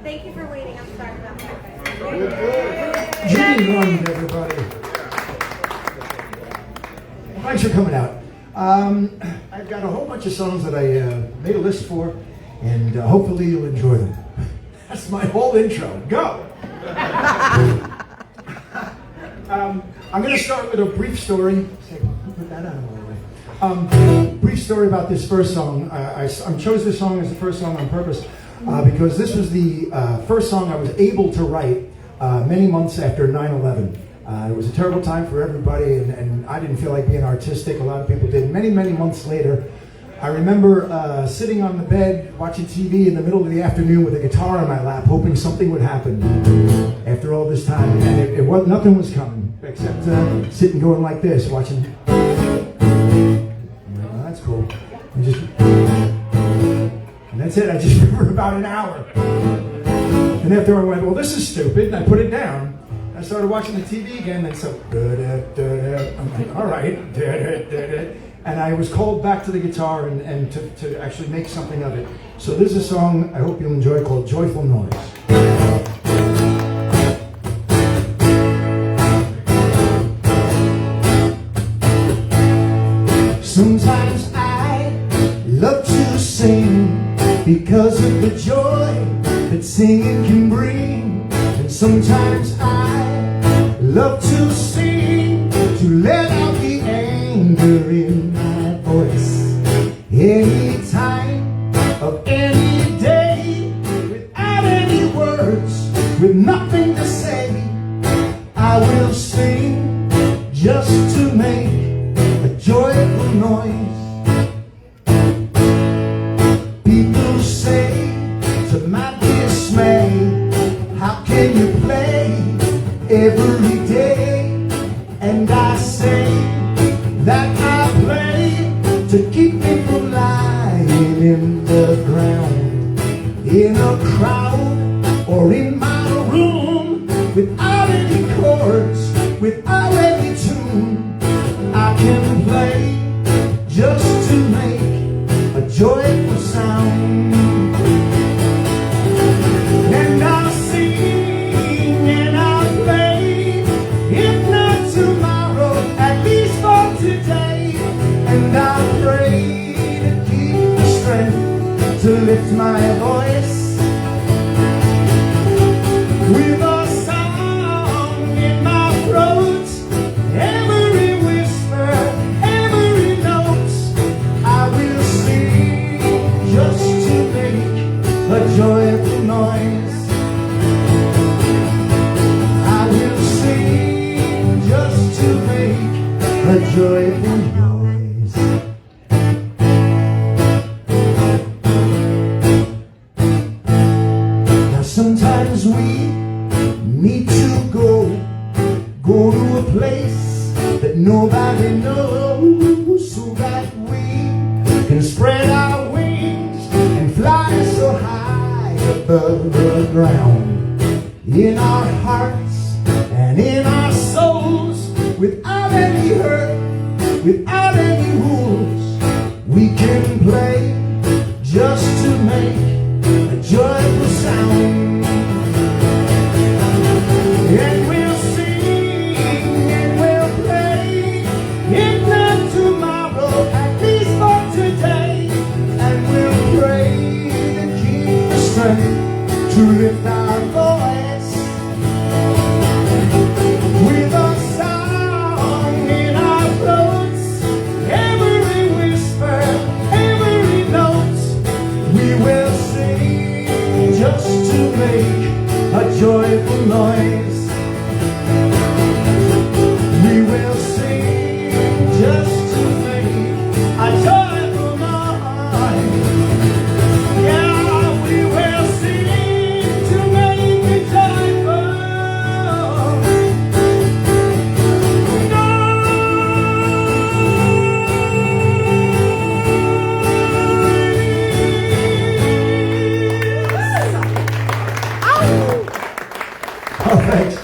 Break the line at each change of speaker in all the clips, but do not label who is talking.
Thank you for waiting. I'm sorry about that.
Jenny Run, everybody. Thanks for coming out. I've got a whole bunch of songs that I made a list for, and hopefully you'll enjoy them. That's my whole intro. Go! I'm going to start with a brief story. Put that out of my way. Brief story about this first song. I chose this song as the first song on purpose because this was the first song I was able to write many months after 9/11. It was a terrible time for everybody, and I didn't feel like being artistic. A lot of people did. Many months later, I remember sitting on the bed watching TV in the middle of the afternoon with a guitar in my lap, hoping something would happen after all this time. And nothing was coming except sitting going like this, watching. Oh, that's cool. And that's it. I just for about an hour. And after I went, well, this is stupid, and I put it down. I started watching the TV again, and so I'm like, all right. And I was called back to the guitar and to actually make something of it. So this is a song I hope you'll enjoy called Joyful Noise. Sometimes I love to sing because of the joy that singing can bring. And sometimes I love to sing to let out the anger in my voice. Any time of any day, without any words, with nothing to say, I will sing just to make a joyful noise. People say to my dismay, how can you play every day? And I say that I play to keep me from lying in the ground, in a crowd or in my room, without any chords, without any tune. I can play just to make a joyful sound. And I'll sing and I'll play, if not tomorrow, at least for today. And I'll pray to keep the strength to lift my voice with a song in my throat. Every whisper, every note, I will sing just to make a joyful noise. I will sing just to make a joyful noise. Now sometimes we need to go to a place that nobody knows, so that we can spread our wings and fly so high above the ground. In our hearts and in our souls, without any hurt, without any rules, we can play just to make a joyful sound. And we'll sing and we'll play, if not tomorrow, at least for today. And we'll pray to keep the strength to lift our voice with a song in our throats. Every whisper, every note, we will sing just to make a joyful noise. We will sing just to make a joyful noise. Yeah, we will sing to make it joyful noise. Oh, thanks.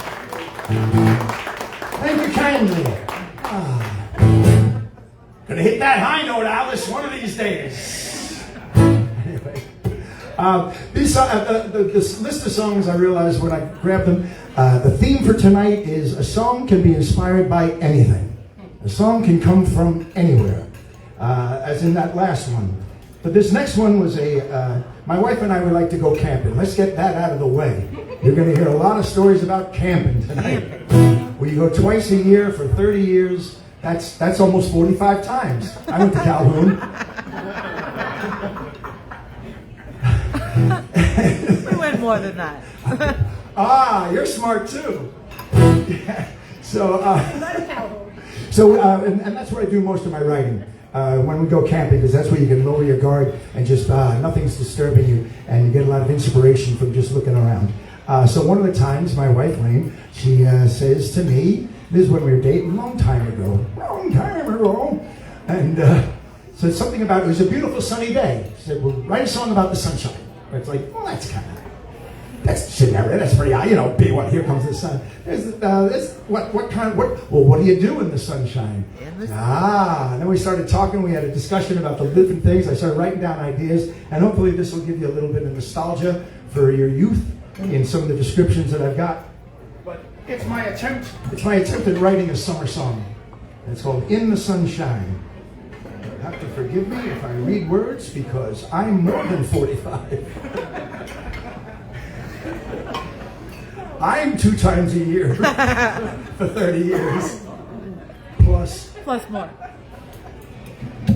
Thank you kindly. Gonna hit that high note, Alice, one of these days. Anyway, this list of songs, I realized when I grabbed them, the theme for tonight is a song can be inspired by anything. A song can come from anywhere, as in that last one. But this next one was my wife and I would like to go camping. Let's get that out of the way. You're going to hear a lot of stories about camping tonight. We go twice a year for 30 years. That's almost 45 times. I went to Calhoun.
We went more than that.
You're smart too. Yeah. So, and that's where I do most of my writing. When we go camping, because that's where you can lower your guard and just nothing's disturbing you, and you get a lot of inspiration from just looking around. So one of the times, my wife, Lane, she says to me, this is when we were dating, a long time ago, and said something about, it was a beautiful sunny day. She said, well, write a song about the sunshine. And it's like, well, that's generic, that's pretty, be what, here comes the sun. What do you do in the sunshine? And then we started talking, we had a discussion about the different things. I started writing down ideas, and hopefully this will give you a little bit of nostalgia for your youth in some of the descriptions that I've got. But it's my attempt at writing a summer song. It's called In the Sunshine. You'll have to forgive me if I read words because I'm more than 45. I'm 2 times a year for 30 years. Plus
more.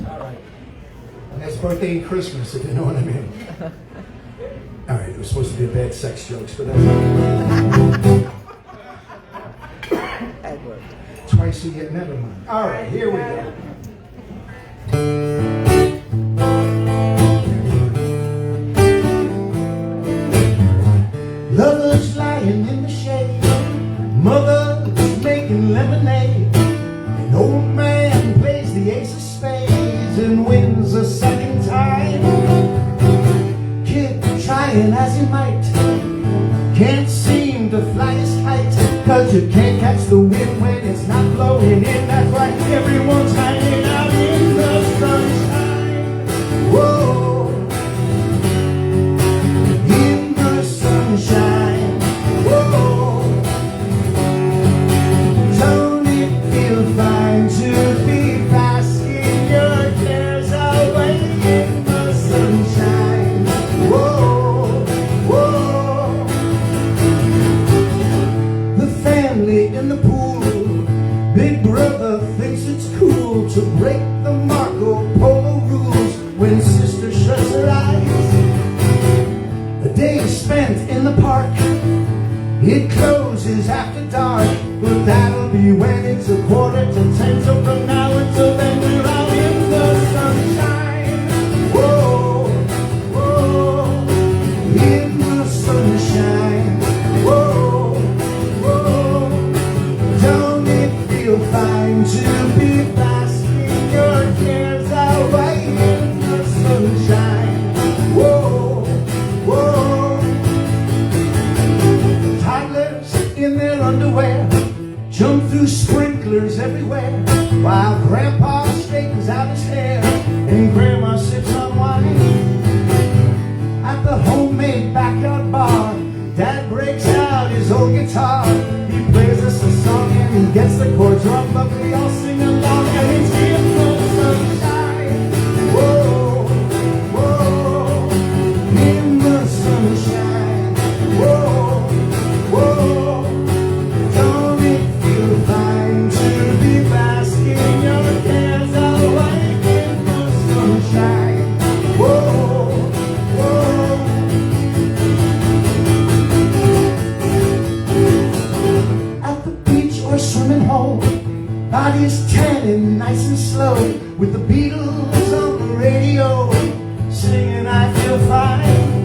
All right. And that's birthday and Christmas, if you know what I mean. All right, it was supposed to be a bad sex jokes, but that's
Edward.
Twice a year, never mind. All right, here we go. Lovers lying in the shade, mother's making lemonade. An old man plays the ace of spades and wins a second time. Kid trying as he might, can't seem to fly his kite, 'cause you can't catch the wind when it's not blowing in. That's why everyone's hanging out in the sunshine. Whoa, in the sunshine. Whoa, don't it feel fine to be basking your cares away in the sunshine? Whoa, whoa. The family in the pool, Big Brother thinks it's cool to break the Marco Polo rules when sister shuts her eyes. A day spent in the park, it closes after dark, but that'll be when it's 9:45. So from now until then we're out in the sunshine. Whoa, whoa, in the sunshine. Whoa, whoa, don't it feel fine to be basking your cares away in the sunshine? Whoa, whoa. Toddlers in their underwear jump through sprinklers everywhere, while Grandpa straightens out his hair and Grandma sips on wine. At the homemade backyard bar, Dad breaks out his old guitar. He plays us a song and he gets the chords wrong, but we all sing along and it's in the sunshine. Whoa, whoa, in the sunshine. Whoa, whoa, don't it feel fine to be basking your cares away in the sunshine? Whoa, whoa. At the beach or swimming hole, bodies tanning nice and slow, with the Beatles on the radio singing I Feel Fine.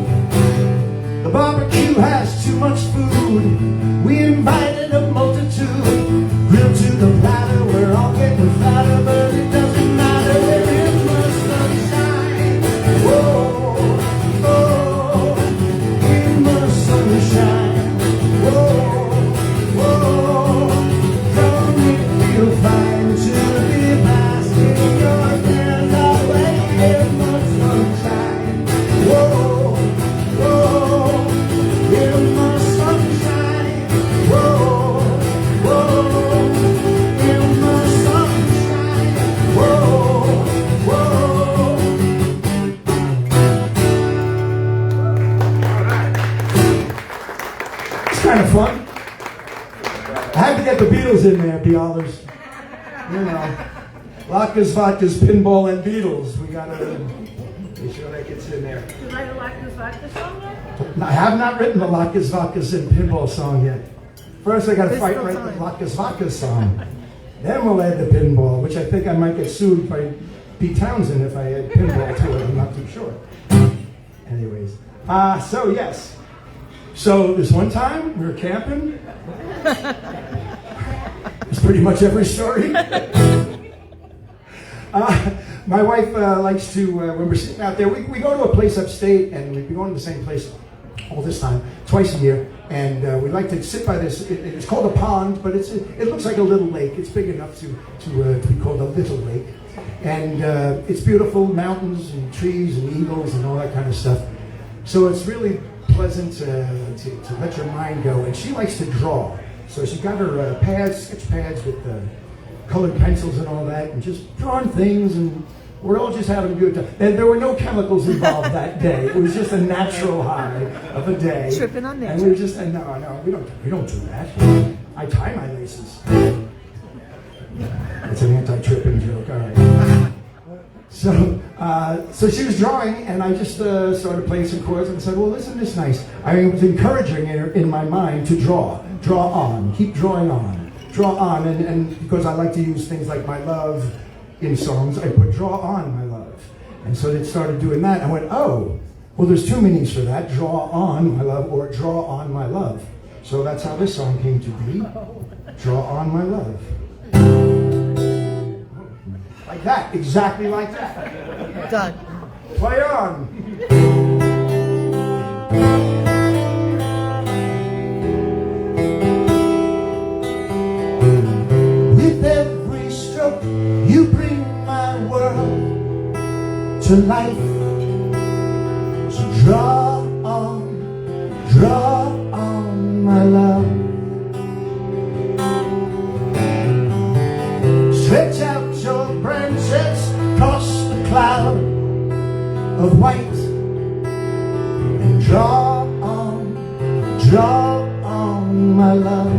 The barbecue has too much food, we invited a multitude, grilled to the platter, we're all getting fatter, but it doesn't matter, we're in the sunshine. Whoa, oh, in the sunshine. Whoa, in the sunshine. Whoa, whoa, in the sunshine. Whoa, whoa. It's kind of fun. I had to get the Beatles in there, Beatles. You know, latkes, vodkas, pinball, and Beatles. We gotta make sure that gets in there.
Did you write a Latkes Vodka song yet?
I have not written the latkes, vodkas, and pinball song yet. First, I gotta fight right the latkes, vodkas song. Then we'll add the pinball, which I think I might get sued by Pete Townsend if I add pinball to it. I'm not too sure. Anyways, so yes. So this one time we were camping. It's pretty much every story. My wife likes to, when we're sitting out there, we go to a place upstate, and we've been going to the same place all this time, twice a year, and we like to sit by this, it's called a pond, but it looks like a little lake. It's big enough to be called a little lake. And it's beautiful, mountains and trees and eagles and all that kind of stuff. So it's really pleasant to let your mind go. And she likes to draw. So she got her pads, sketch pads with colored pencils and all that, and just drawing things, and we're all just having a good time. And there were no chemicals involved that day. It was just a natural high of a day.
Tripping on nature.
And we were just, no, we don't do that. I tie my laces. It's an anti-tripping joke, all right. So she was drawing, and I just started playing some chords and said, well, isn't this nice? I was encouraging her in my mind to draw on, keep drawing on, draw on, and because I like to use things like my love in songs, I put draw on my love. And so they started doing that. I went, oh, well, there's two meanings for that, draw on my love or draw on my love. So that's how this song came to be, draw on my love. Like that, exactly like that.
Done.
Play on. With every stroke, you bring my world to life. So draw on my love. Stretch out your branches across the cloud of white and draw on my love.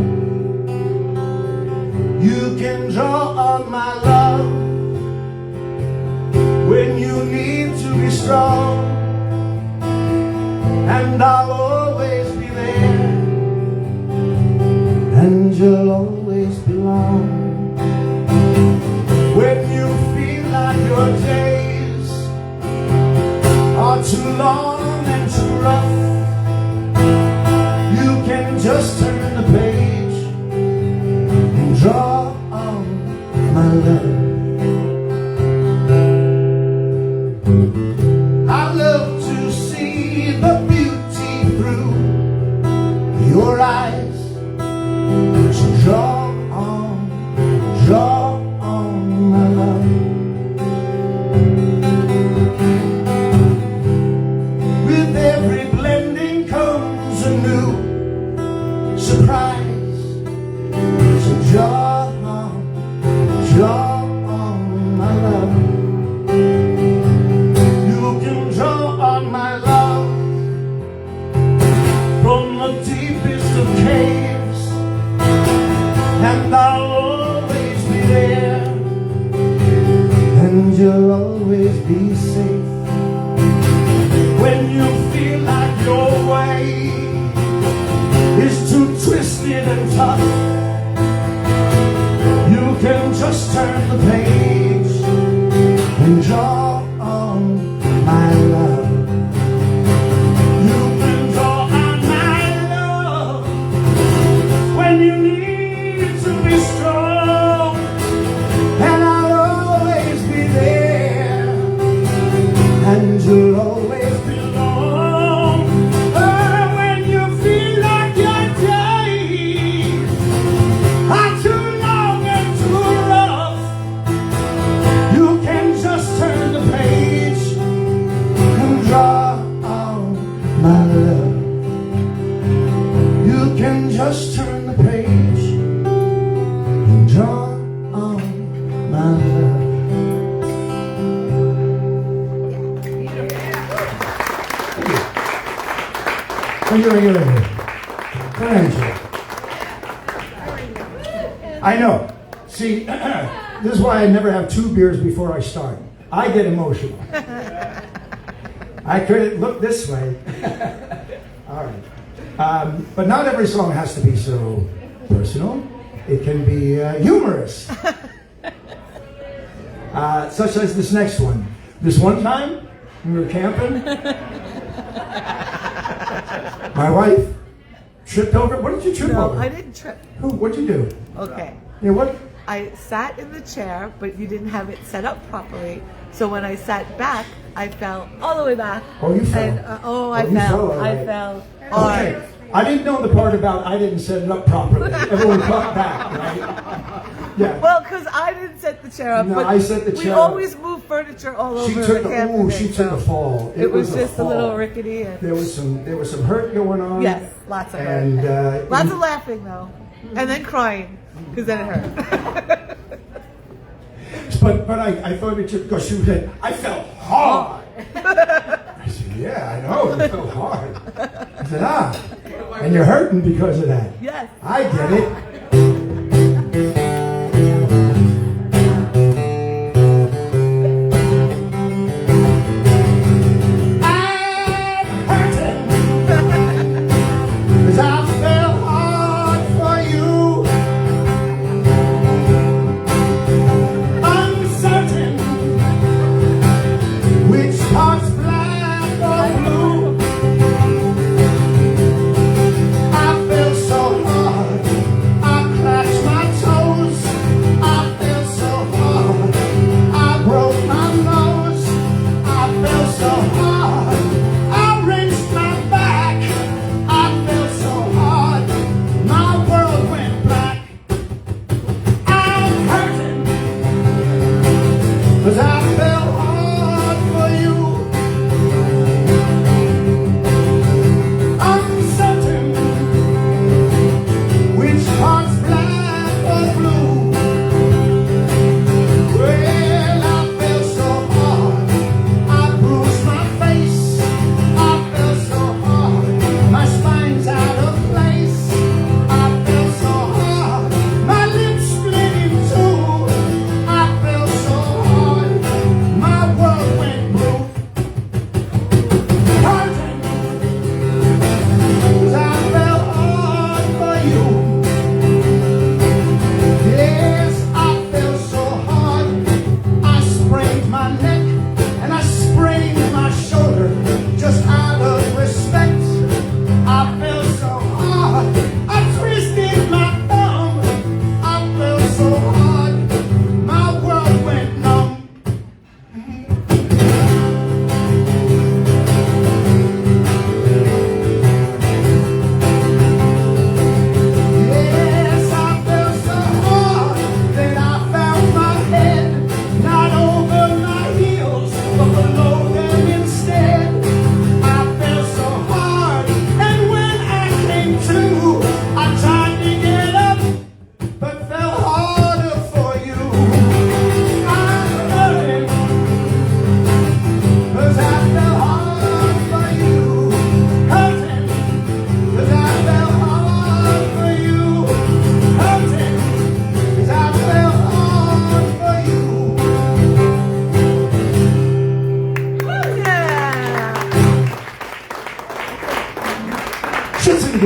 You can draw on my love when you need to be strong, and I'll always be there, and you'll always belong. When you feel like your days are too long and too rough, you can just turn the page and draw on my love. I love to see the beauty through your eyes. So draw on my love. With every blending comes a new surprise. So draw on my love. You can draw on my love from the deepest of caves, and I'll always be there, and you'll always be safe. When you feel like your way is too twisted and tough, you can just turn the page and draw on my love. You can draw on my love when you need to be strong, and I'll always be there, and you'll always belong. Oh, when you feel like your days are too long and too rough, you can just turn the page can just turn the page and draw on my love. Thank you. I know. See, this is why I never have 2 beers before I start. I get emotional. I couldn't look this way. All right. But not every song has to be so personal. It can be humorous. Such as this next one. This one time, we were camping. My wife tripped over. What did you trip over?
No, I didn't trip.
What'd you do?
Okay.
Yeah, what?
I sat in the chair, but you didn't have it set up properly. So when I sat back, I fell all the way back.
Oh, you fell.
And, I fell. I fell.
Okay. I didn't know the part about I didn't set it up properly. Everyone got back, right? Yeah.
Well, because I didn't set the chair up.
No,
but
I set the
we
chair
always move furniture all over the camping.
She took a fall.
It was just
fall.
a little rickety. And
There was some hurt going on.
yes, lots of hurt.
And
lots of laughing though, and then crying because then it hurt.
But I thought it because she said I fell hard. I said, yeah, I know you fell hard. I said, and you're hurting because of that.
Yes.
I get it.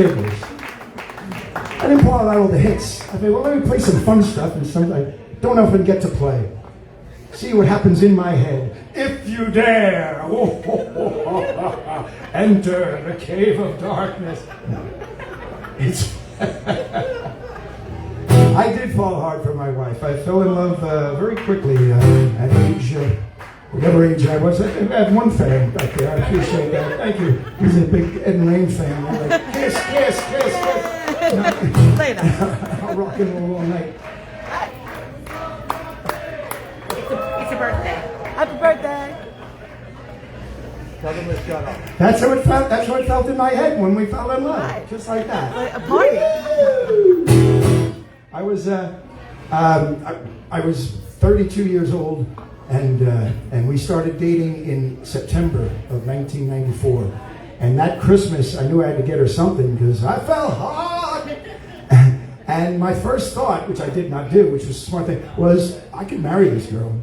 I didn't pull out all the hits. I mean, well, let me play some fun stuff and some I don't often get to play. See what happens in my head. If you dare, enter the cave of darkness. It's. I did fall hard for my wife. I fell in love very quickly at age, whatever age I was. I had one fan back there. I appreciate that. Thank you. He's a big Ed and Rain fan. I'm like, kiss, kiss, kiss, kiss.
Later.
I'll rock and roll all night.
It's a birthday.
Happy birthday.
Tell them to shut up.
That's how it felt. That's how it felt in my head when we fell in love,
Right.
just like that.
Like a party.
I was 32 years old, and we started dating in September of 1994. And that Christmas, I knew I had to get her something because I fell hard. And my first thought, which I did not do, which was a smart thing, was I could marry this girl.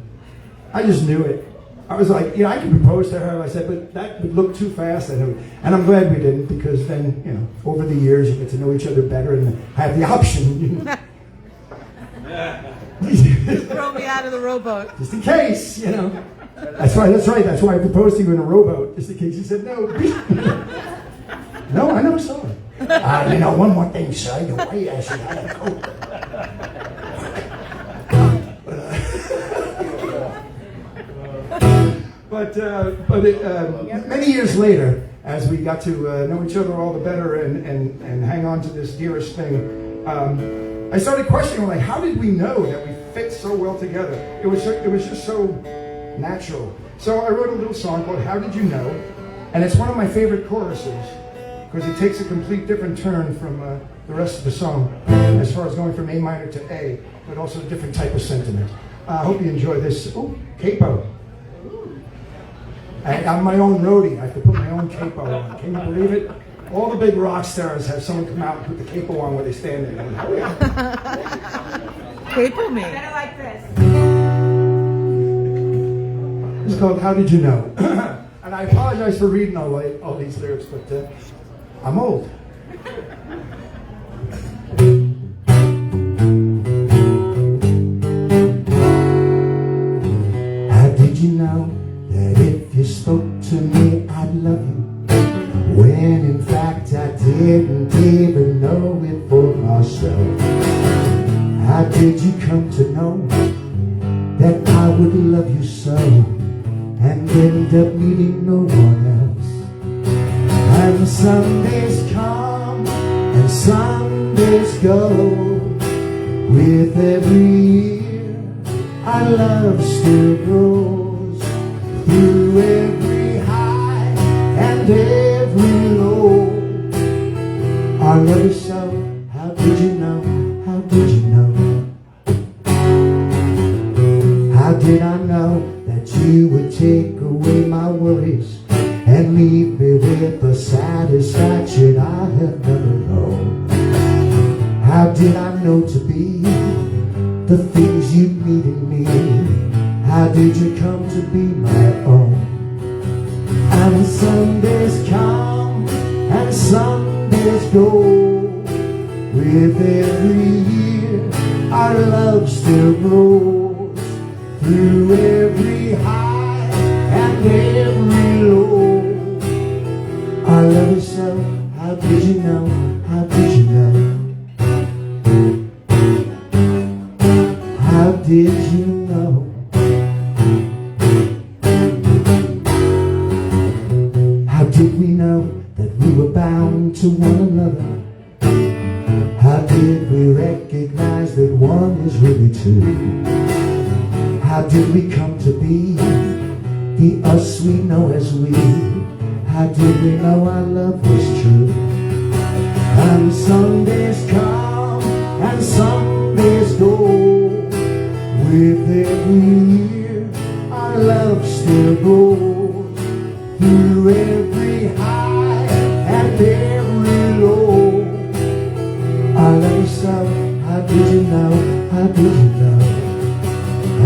I just knew it. I was like, I could propose to her. I said, but that would look too fast. And I'm glad we didn't, because then, over the years, you get to know each other better and have the option.
Throw me out of the rowboat.
Just in case, That's right. That's why I proposed to you in a rowboat, just in case you said no. No, I never saw her. One more thing, sir. The way I should have a coat. But many years later, as we got to know each other all the better and hang on to this dearest thing, I started questioning, like, how did we know that we fit so well together? It was just so natural. So I wrote a little song called "How Did You Know," and it's one of my favorite choruses because it takes a complete different turn from the rest of the song, as far as going from A minor to A, but also a different type of sentiment. I hope you enjoy this. Ooh, capo. I'm my own roadie. I have to put my own capo on. Can you believe it? All the big rock stars have someone come out and put the capo on where they stand there. Oh, yeah.
Capo me.
Better like this.
It's called "How Did You Know?" And I apologize for reading all these lyrics, but I'm old. How did you know that if you spoke to me, I'd love you? When in fact I didn't even know it for myself. How did you come to know that I would love you so and end up needing no one else? And some days come and some days go. With every year our love still grows. Through every high and every low, our love is so. How did you know? How did you know? How did I know that you would take away my worries and leave me with the satisfaction I have never known? How did I know to be the things you need in me? How did you come to be my own? And some days come and some days go. With every year our love still grows. Through every high and every low, our love is so. How did you know? How did you know? How did you know? How did we know that we were bound to one another? How did we recognize that one is really two? How did we come to be the us we know as we? How did we know our love was true? And some days come and some days go. With every year our love still grows. Through every high and every low, our love is so. How did you know? How did you know?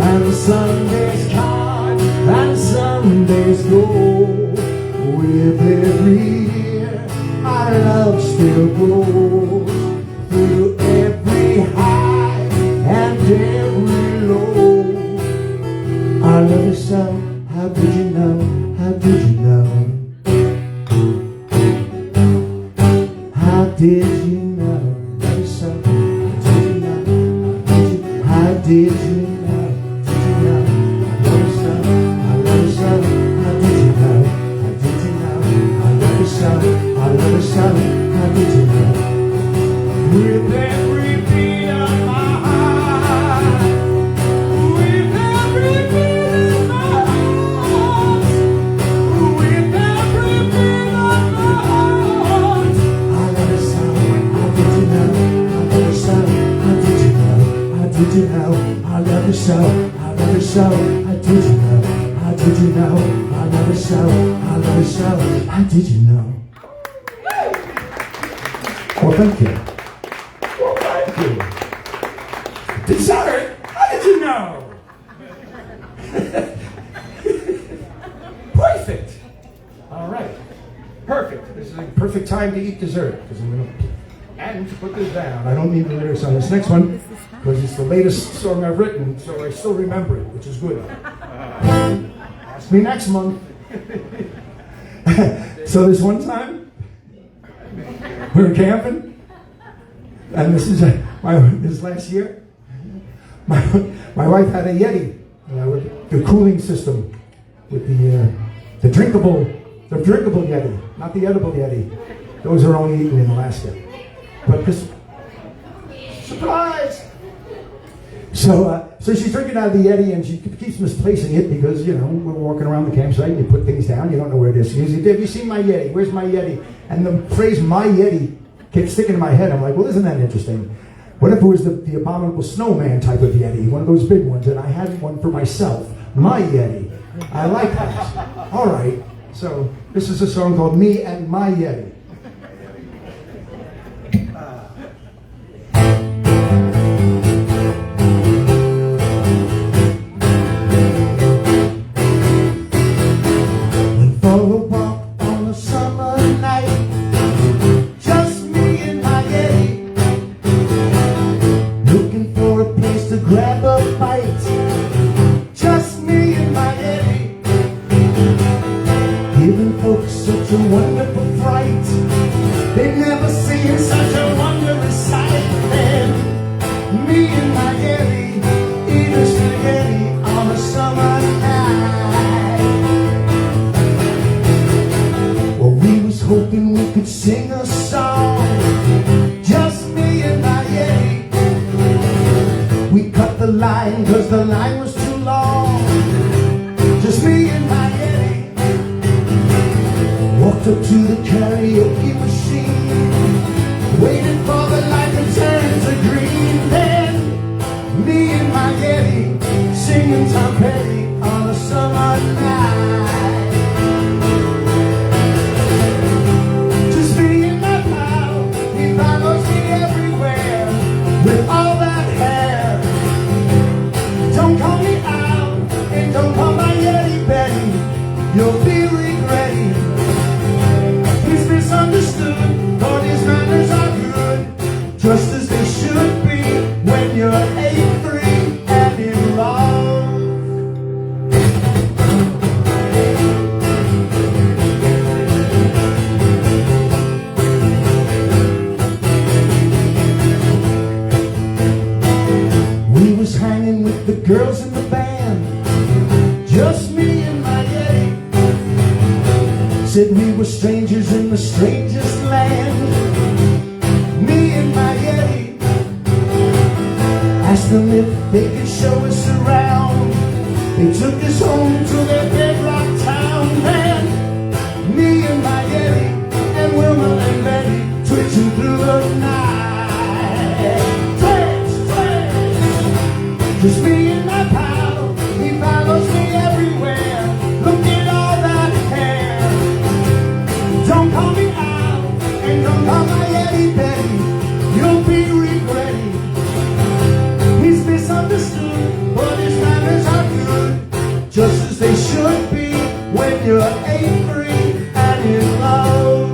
And some days come and some days go. With every year our love still grows. Through every high and every low, our love is so. How did you know? How did you know? How did you know? Love is so. How did you know? How did you know? With every beat of my heart, with every beat of my heart, with every beat never so, I never so, how did you know? How did you know? I never so, I never so, how did you know? Well, thank you. Well, thank you. Dessert? How did you know? Perfect. All right. Perfect. This is a perfect time to eat dessert because I'm going to. And to put this down, I don't need the lyrics on this next one because it's the latest song I've written, so I still remember it, which is good. Ask me next month. So this one time, we were camping, and this is this last year. My wife had a Yeti, with the cooling system, with the drinkable Yeti, not the edible Yeti. Those are only eaten in Alaska. But this surprise! So she's drinking out of the Yeti, and she keeps misplacing it because, we're walking around the campsite and you put things down, you don't know where it is. She goes, have you seen my Yeti? Where's my Yeti? And the phrase "my Yeti" kept sticking in my head. I'm like, well, isn't that interesting? What if it was the abominable snowman type of Yeti, one of those big ones, and I had one for myself, my Yeti. I like that. All right, so this is a song called "Me and My Yeti."
Cause the line was too long. Just me and my Yeti. Walked up to the karaoke machine, waited for the light to turn to green. Then me and my Yeti singing Tom Petty on a summer night. Just me and my pal, he follows me everywhere with all that hair. Don't call me out, and don't call my Yeti Betty. You'll be regretting. He's misunderstood, but his manners are good, just as they should be when you're 8'3" and in love. We was hanging with the girls in the band, just me and my Yeti. Said we were strangers in the strangest land. Me and my Yeti asked them if they could show us around. They took us home to their bedrock town. And me and my Yeti and Wilma and Betty twitching through the night. Just me and my pal, he follows me everywhere. Look at all that hair. Don't call me out, and don't call my Yeti Betty. You'll be regretting. He's misunderstood, but his manners are good, just as they should be when you're 8'3" and in love.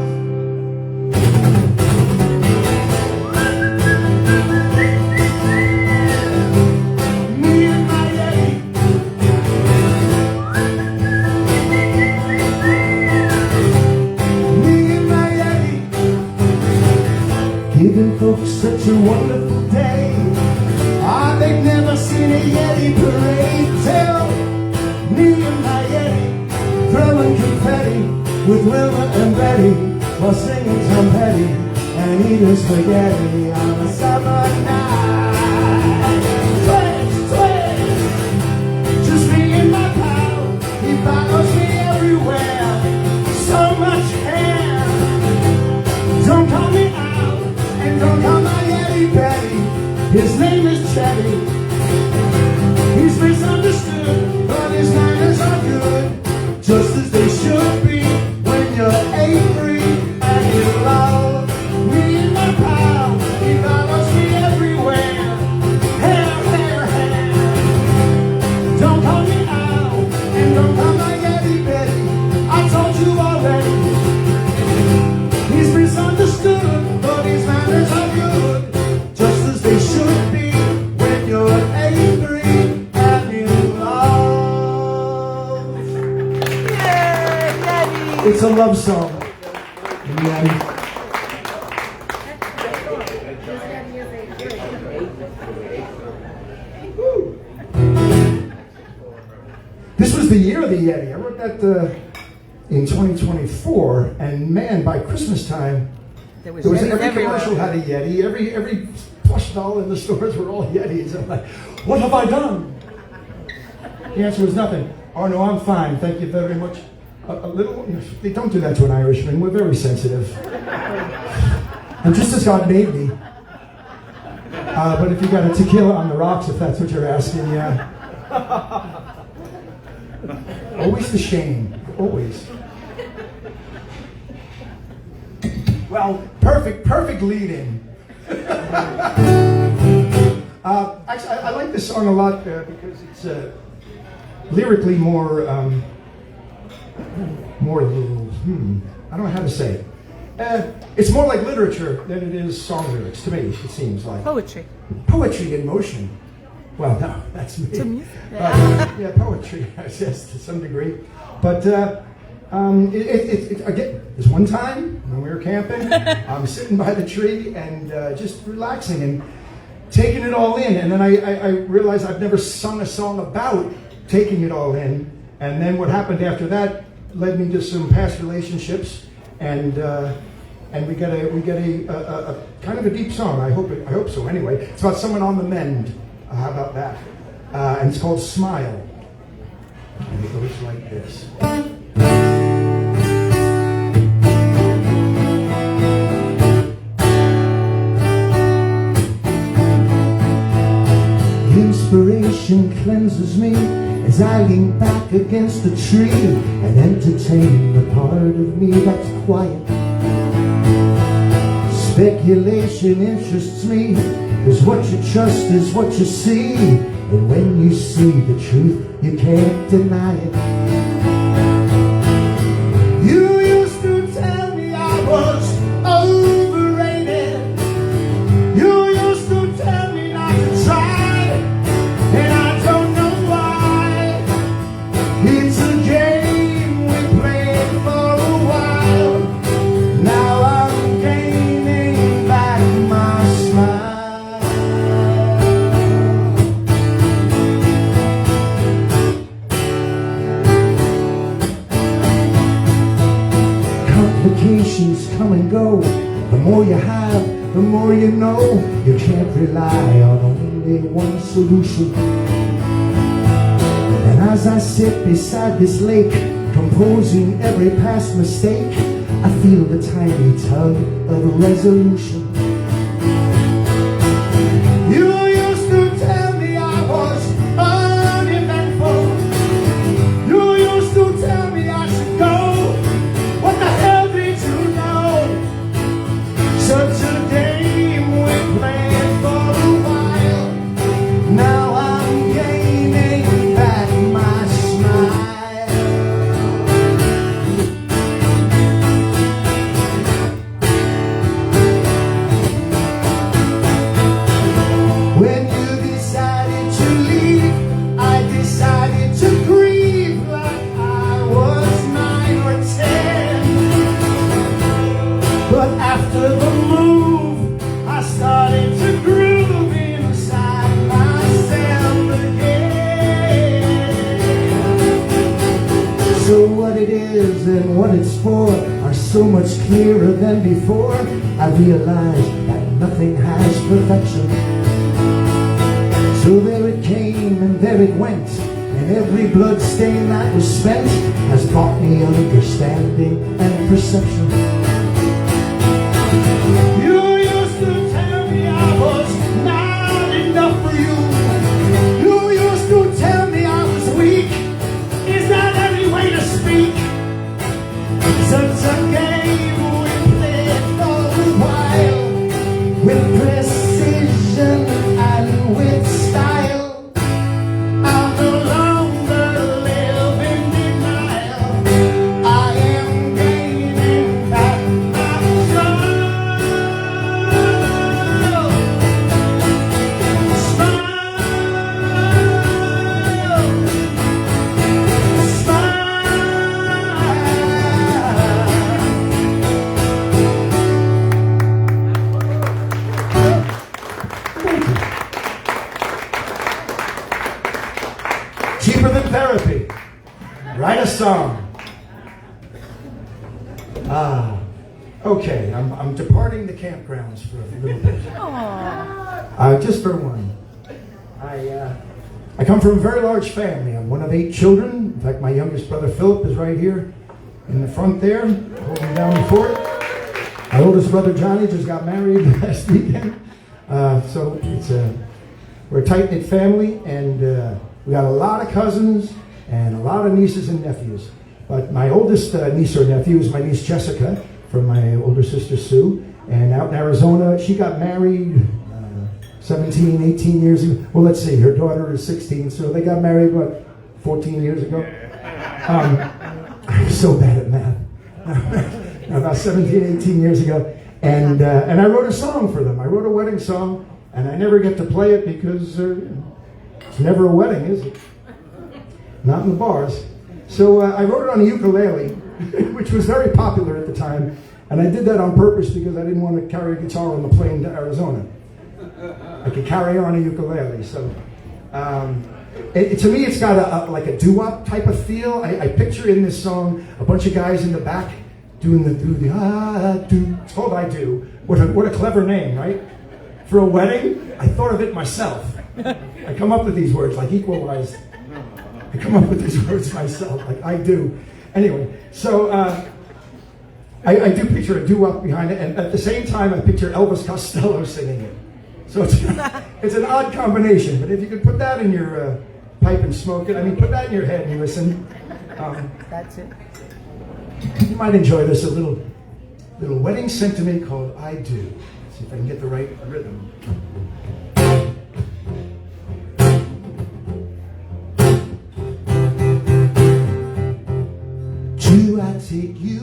Giving folks such a wonderful day. They've never seen a Yeti parade. Tell me and my Yeti throwing confetti with Wilma and Betty while singing Tom Petty and eating spaghetti on a summer night. Twitch, twitch. Just me and my pal, he follows me everywhere. So much hair. Don't call me out, and don't call my Yeti Betty. His name is Chetty. He's misunderstood, but his manners are good, just as they should be when you're angry and you love. Me and my pal, he follows me everywhere. Hair, hair, hair. Don't call me out, and don't call my Yeti Betty. I told you already. He's misunderstood, but his manners are good, just as they should be when you're angry and you love.
Yay, Yeti.
It's a love song. Yeti. This was the year of the Yeti. I wrote that in 2024, and man, by Christmas time,
There was
every
Yetis everywhere.
commercial had a Yeti. Every plush doll in the stores were all Yetis. I'm like, what have I done? The answer was nothing. Oh no, I'm fine. Thank you very much. A little. They don't do that to an Irishman. We're very sensitive. I'm just as God made me. But if you got a tequila on the rocks, if that's what you're asking, yeah. Always the shame. Always. Well, perfect lead-in. Actually, I like this song a lot because it's lyrically more, I don't know how to say it. It's more like literature than it is song lyrics, to me, it seems like.
Poetry.
Poetry in motion. Well, no, that's me.
To me?
Yeah, poetry, yes, to some degree. But again, there's one time when we were camping, I'm sitting by the tree and just relaxing and taking it all in. And then I realized I've never sung a song about taking it all in. And then what happened after that led me to some past relationships, and we get a kind of a deep song. I hope so. Anyway, it's about someone on the mend. How about that? And it's called Smile. And it goes like this.
Inspiration cleanses me as I lean back against a tree and entertain the part of me that's quiet. Speculation interests me, 'cause what you trust is what you see, and when you see the truth, you can't deny it. You used to tell me I was overrated. You used to tell me not to try, and I don't know why. It's a game we played for a while. Now I'm gaining back my smile. Complications come and go. The more you have, the more you know. You can't rely on only one solution. And as I sit beside this lake, composing every past mistake, I feel the tiny tug of resolution. You used to tell me I was uneventful. You used to tell me I should go. What the hell did you know? Such a game we played for a while. Now I'm gaining back my smile. When you decided to leave, I decided to grieve like I was 9 or 10. But after the move, I started to groove inside myself again. So what it is and what it's for are so much clearer than before. I realized that nothing has perfection. So there it came and there it went, and every blood stain that was spent has brought me understanding and perception. You used to tell me I was not enough for you. You used to tell precision and with style. I'm no longer living denial. I am gaining back my smile.
Cheaper than therapy. Write a song. Okay, I'm departing the campgrounds for a little bit. Just for one. I come from a very large family. I'm one of 8 children. In fact, my youngest brother Philip is right here in the front there, holding down the fort. My oldest brother Johnny just got married last weekend. So we're a tight-knit family, and we got a lot of cousins and a lot of nieces and nephews. But my oldest niece or nephew is my niece Jessica from my older sister Sue. And out in Arizona, she got married 17, 18 years ago. Well, let's see, her daughter is 16, so they got married, what, 14 years ago? I'm so bad at math. About 17, 18 years ago. And I wrote a song for them. I wrote a wedding song, and I never get to play it because it's never a wedding, is it? Not in the bars. So I wrote it on a ukulele, which was very popular at the time. And I did that on purpose because I didn't want to carry a guitar on the plane to Arizona. I could carry on a ukulele. So to me, it's got like a doo-wop type of feel. I picture in this song a bunch of guys in the back doing the do. It's called I Do. What a clever name, right? For a wedding, I thought of it myself. I come up with these words like equalized. I come up with these words myself, like I do. Anyway, so I do picture a doo-wop behind it, and at the same time, I picture Elvis Costello singing it. So it's an odd combination, but if you could put that in your pipe and smoke it, put that in your head and listen.
That's it.
You might enjoy this, a little wedding sentiment called I Do. See if I can get the right rhythm.
Do I take you?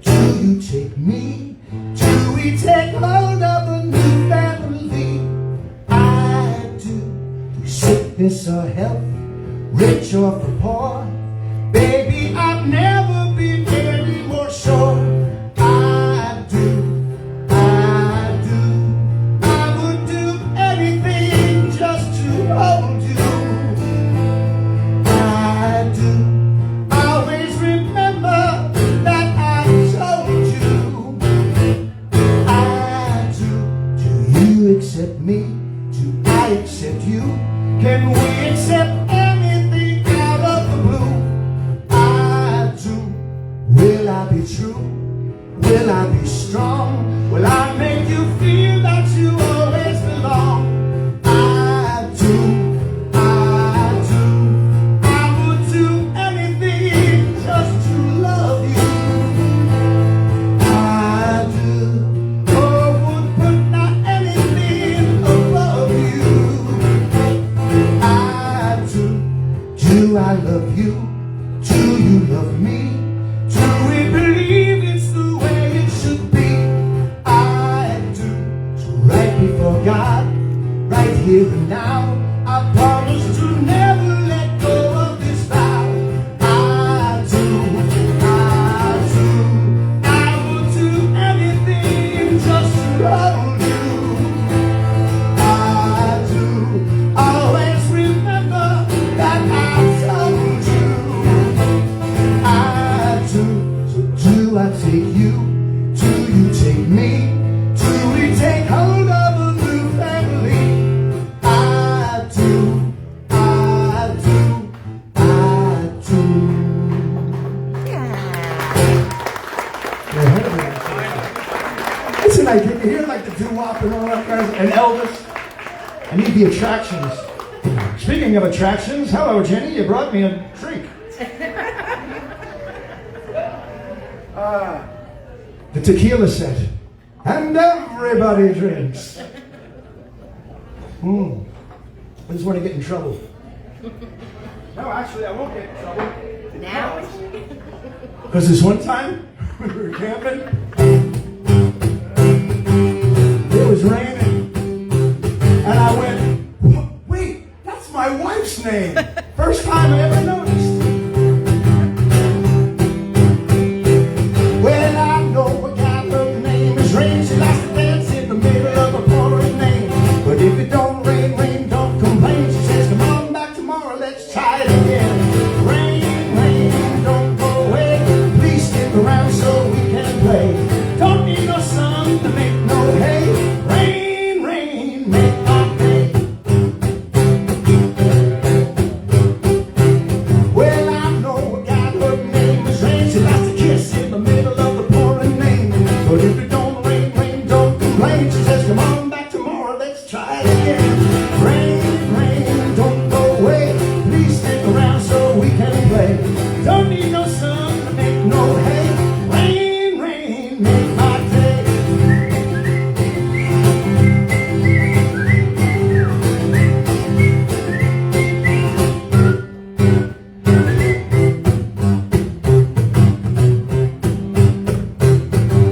Do you take me? Do we take hold of a new family? I do. Through sickness or health, rich or for poor, baby, I've never been any more sure. I do. I would do anything just to hold you. I do. Always remember that I told you. I do. Do you accept me? Do I accept you? Can we accept anything out of the blue? I do. Will I be true? Will I be strong? Will I make you feel that you always belong? I do. I do. I would do anything just to love you. I do. Oh, would put not anything above you. I do. Do I love you? Do you love me? Do we believe it's the way it should be? I do. So right before God, right here and now, I promise to never let go of this vow. I do. I do. I will do anything just to hold you. I do. Always remember that I told you. I do. So do I take you? Do you take me? Do we take hold of a new family? I do. I do. I do.
Listen, I can hear like the doo-wop and all that guys, and Elvis. I need the attractions. Speaking of attractions, hello Jenny, you brought me a drink. The tequila set. and everybody drinks. I just want to get in trouble. No, actually, I won't get in trouble.
Now?
Because this one time, we were camping, it was raining, and I went, wait, that's my wife's name. First time I ever noticed. Well, I know a gal, her name is Rain. She likes to dance in the middle of a pouring rain. But if it don't rain, rain, don't complain. She says, come on back tomorrow, let's try it again. Rain, rain, don't go away. Please stick around so we can play. Don't need no sun to make no hay. Rain, rain, make my day. Well, I know a gal, her name is Rain. She likes to kiss in the middle of the pouring rain. But if it don't rain, rain, don't complain. She says, come on back tomorrow, let's try it again. Rain, rain, don't go away. Please stick around so we can play. Don't need no sun to make no hay. Rain, rain, make my day.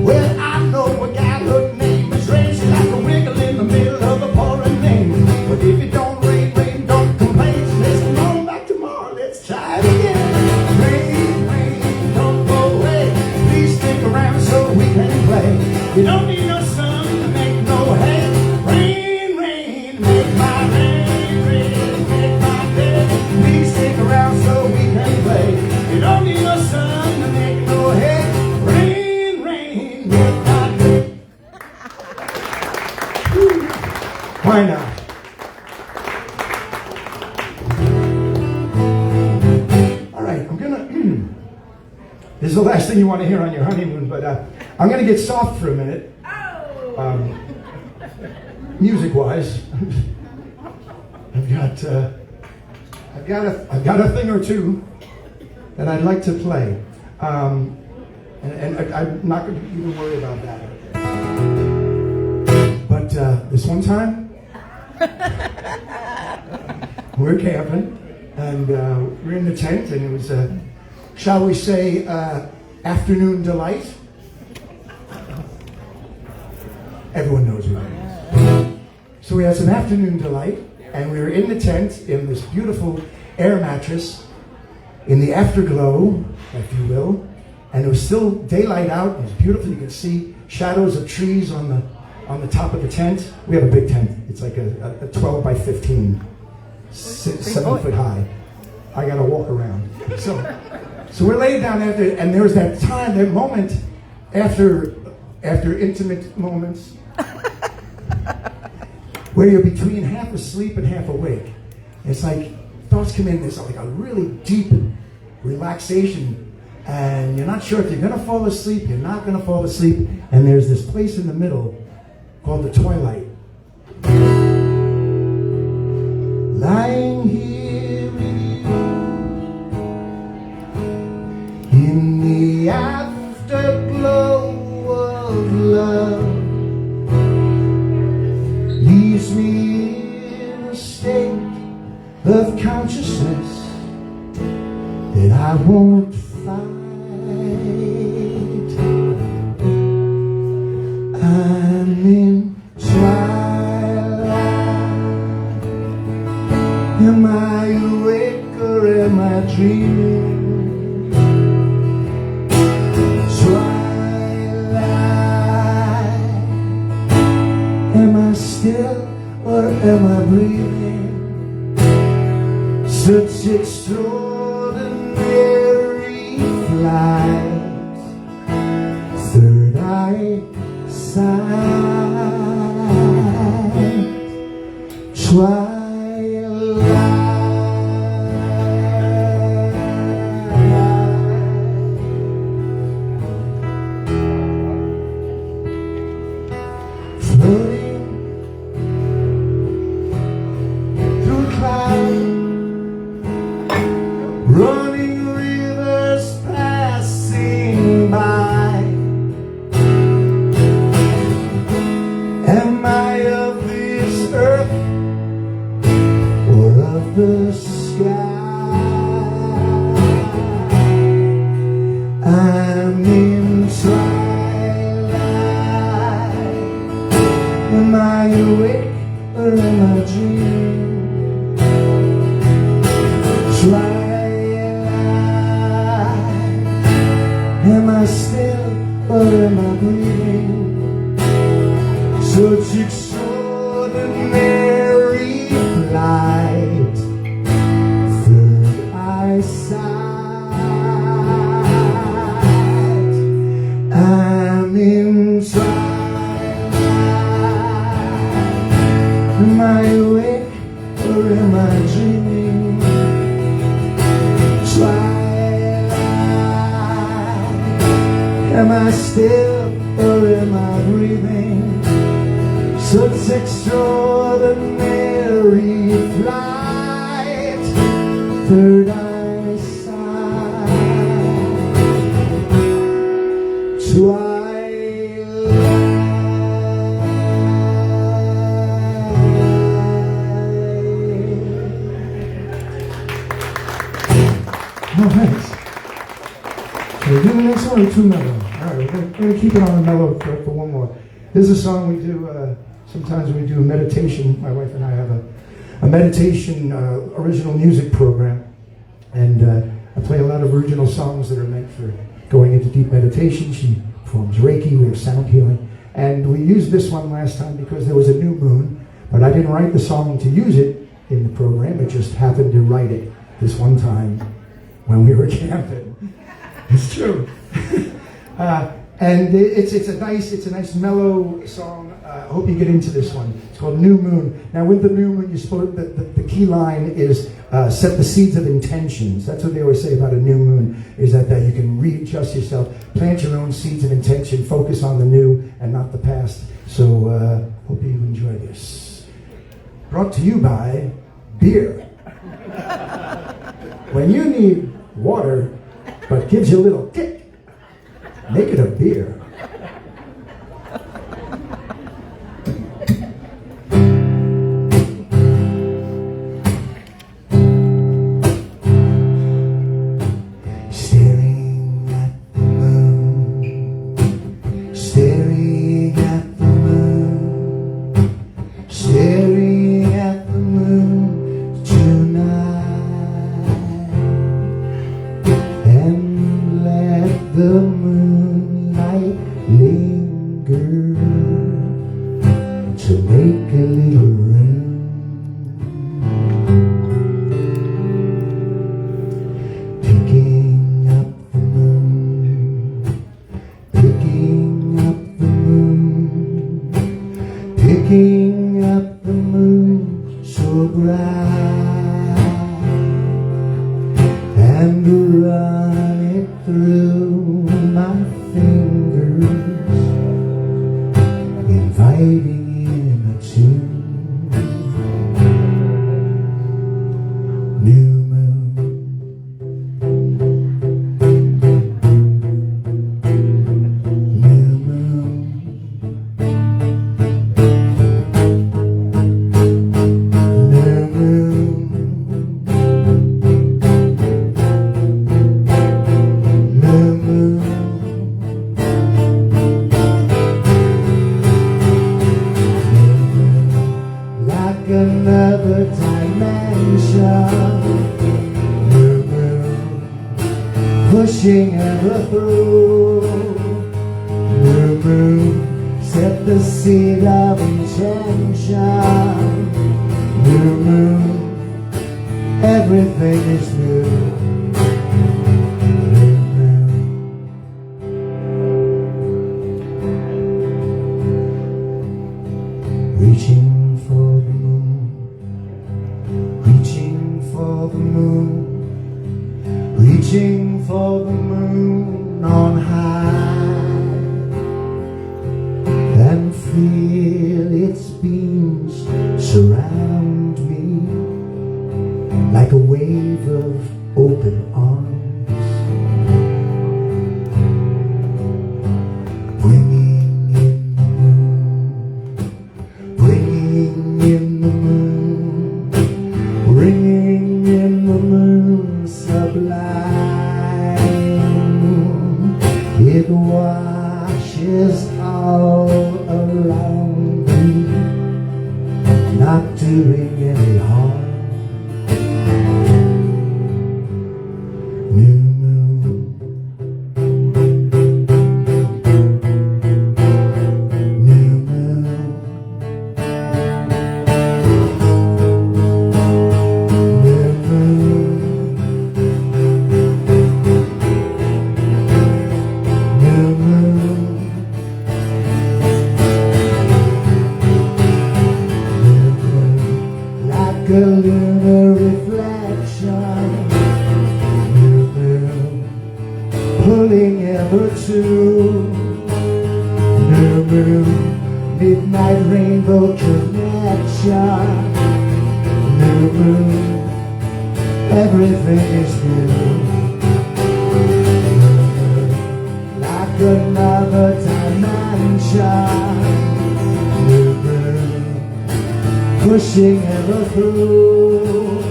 Well, I know a gal, her name is Rain. She like a wiggle in the middle of the pouring rain. But if it don't rain, rain, don't complain. She says, come on back tomorrow, let's try it again. Rain, rain, don't go away. Please stick around so we can play. You don't need no sun to make no hay. Rain, rain, make my rain, rain, make my day. Please stick around so we can play. You don't need no sun to make no hay. Rain, rain, make my day. Why not? All right, I'm gonna. This is the last thing you want to hear on your honeymoon, but I'm gonna get soft for a minute. Music-wise, I've got a thing or two that I'd like to play, and I'm not going to even worry about that. But this one time, we're camping, and we're in the tent, and it was, shall we say, afternoon delight. Everyone knows what it is. So we had some afternoon delight, and we were in the tent in this beautiful air mattress, in the afterglow, if you will, and it was still daylight out. It was beautiful. You could see shadows of trees on the top of the tent. We have a big tent. It's like a 12 by 15, 7 foot high. I got to walk around. So we're laying down after, and there was that time, that moment after intimate moments where you're between half asleep and half awake. It's like thoughts come in. There's like a really deep relaxation, and you're not sure if you're going to fall asleep, you're not going to fall asleep, and there's this place in the middle called the twilight. Lying here with you in the afterglow of love leaves me in a state of consciousness that I won't fight. I'm in twilight. Am I awake or am I dreaming? Twilight. Am I still or am I breathing? Such extraordinary flight. Third eye sight. Twilight. Floating through a cloud, running rivers passing by.
the sky. I'm in twilight. Am I awake or am I dreaming? Twilight. Am I still or am I breathing? Such extraordinary flight. Third eyesight. I'm in twilight. Am I awake or am I dreaming? Twilight. Am I still or am I breathing? Such extraordinary flight. Third eyesight. Twilight.
All right. So we're doing the next one or too mellow? All right, we're going to keep it on the mellow for one more. This is a song we do, sometimes we do a meditation. My wife and I have a meditation original music program. And I play a lot of original songs that are meant for going into deep meditation. She performs Reiki, we have sound healing. And we used this one last time because there was a new moon. But I didn't write the song to use it in the program. I just happened to write it this one time when we were camping. It's true. And it's a nice mellow song. I hope you get into this one. It's called New Moon. Now with the new moon, you're supposed the key line is set the seeds of intentions. That's what they always say about a new moon, is that you can readjust yourself, plant your own seeds of intention, focus on the new and not the past. So hope you enjoy this. Brought to you by beer. When you need water, but gives you a little kick, make it a beer. Staring at the moon, staring at the moon, staring at the moon tonight, and let the moonlight linger to make a little room. Picking up the moon, picking up the moon, picking up the moon so bright, and run it through my fingers, inviting in a tune. New moon, new moon, new moon, new moon. Like another dimension, new moon, pushing ever through. New moon, set the seed of intention. New moon, everything is new. New moon. Reaching for the moon, reaching for the moon, reaching for the moon on high, and feel its beams surround me like a wave of open arms, bringing in the moon, bringing in the moon, bringing
not doing any harm. New moon, new moon, new moon, new moon. Like a lunar reflection, new moon, pulling ever to, new moon, midnight rainbow connection, new moon, everything is new, new moon, like another dimension, new moon, pushing ever through,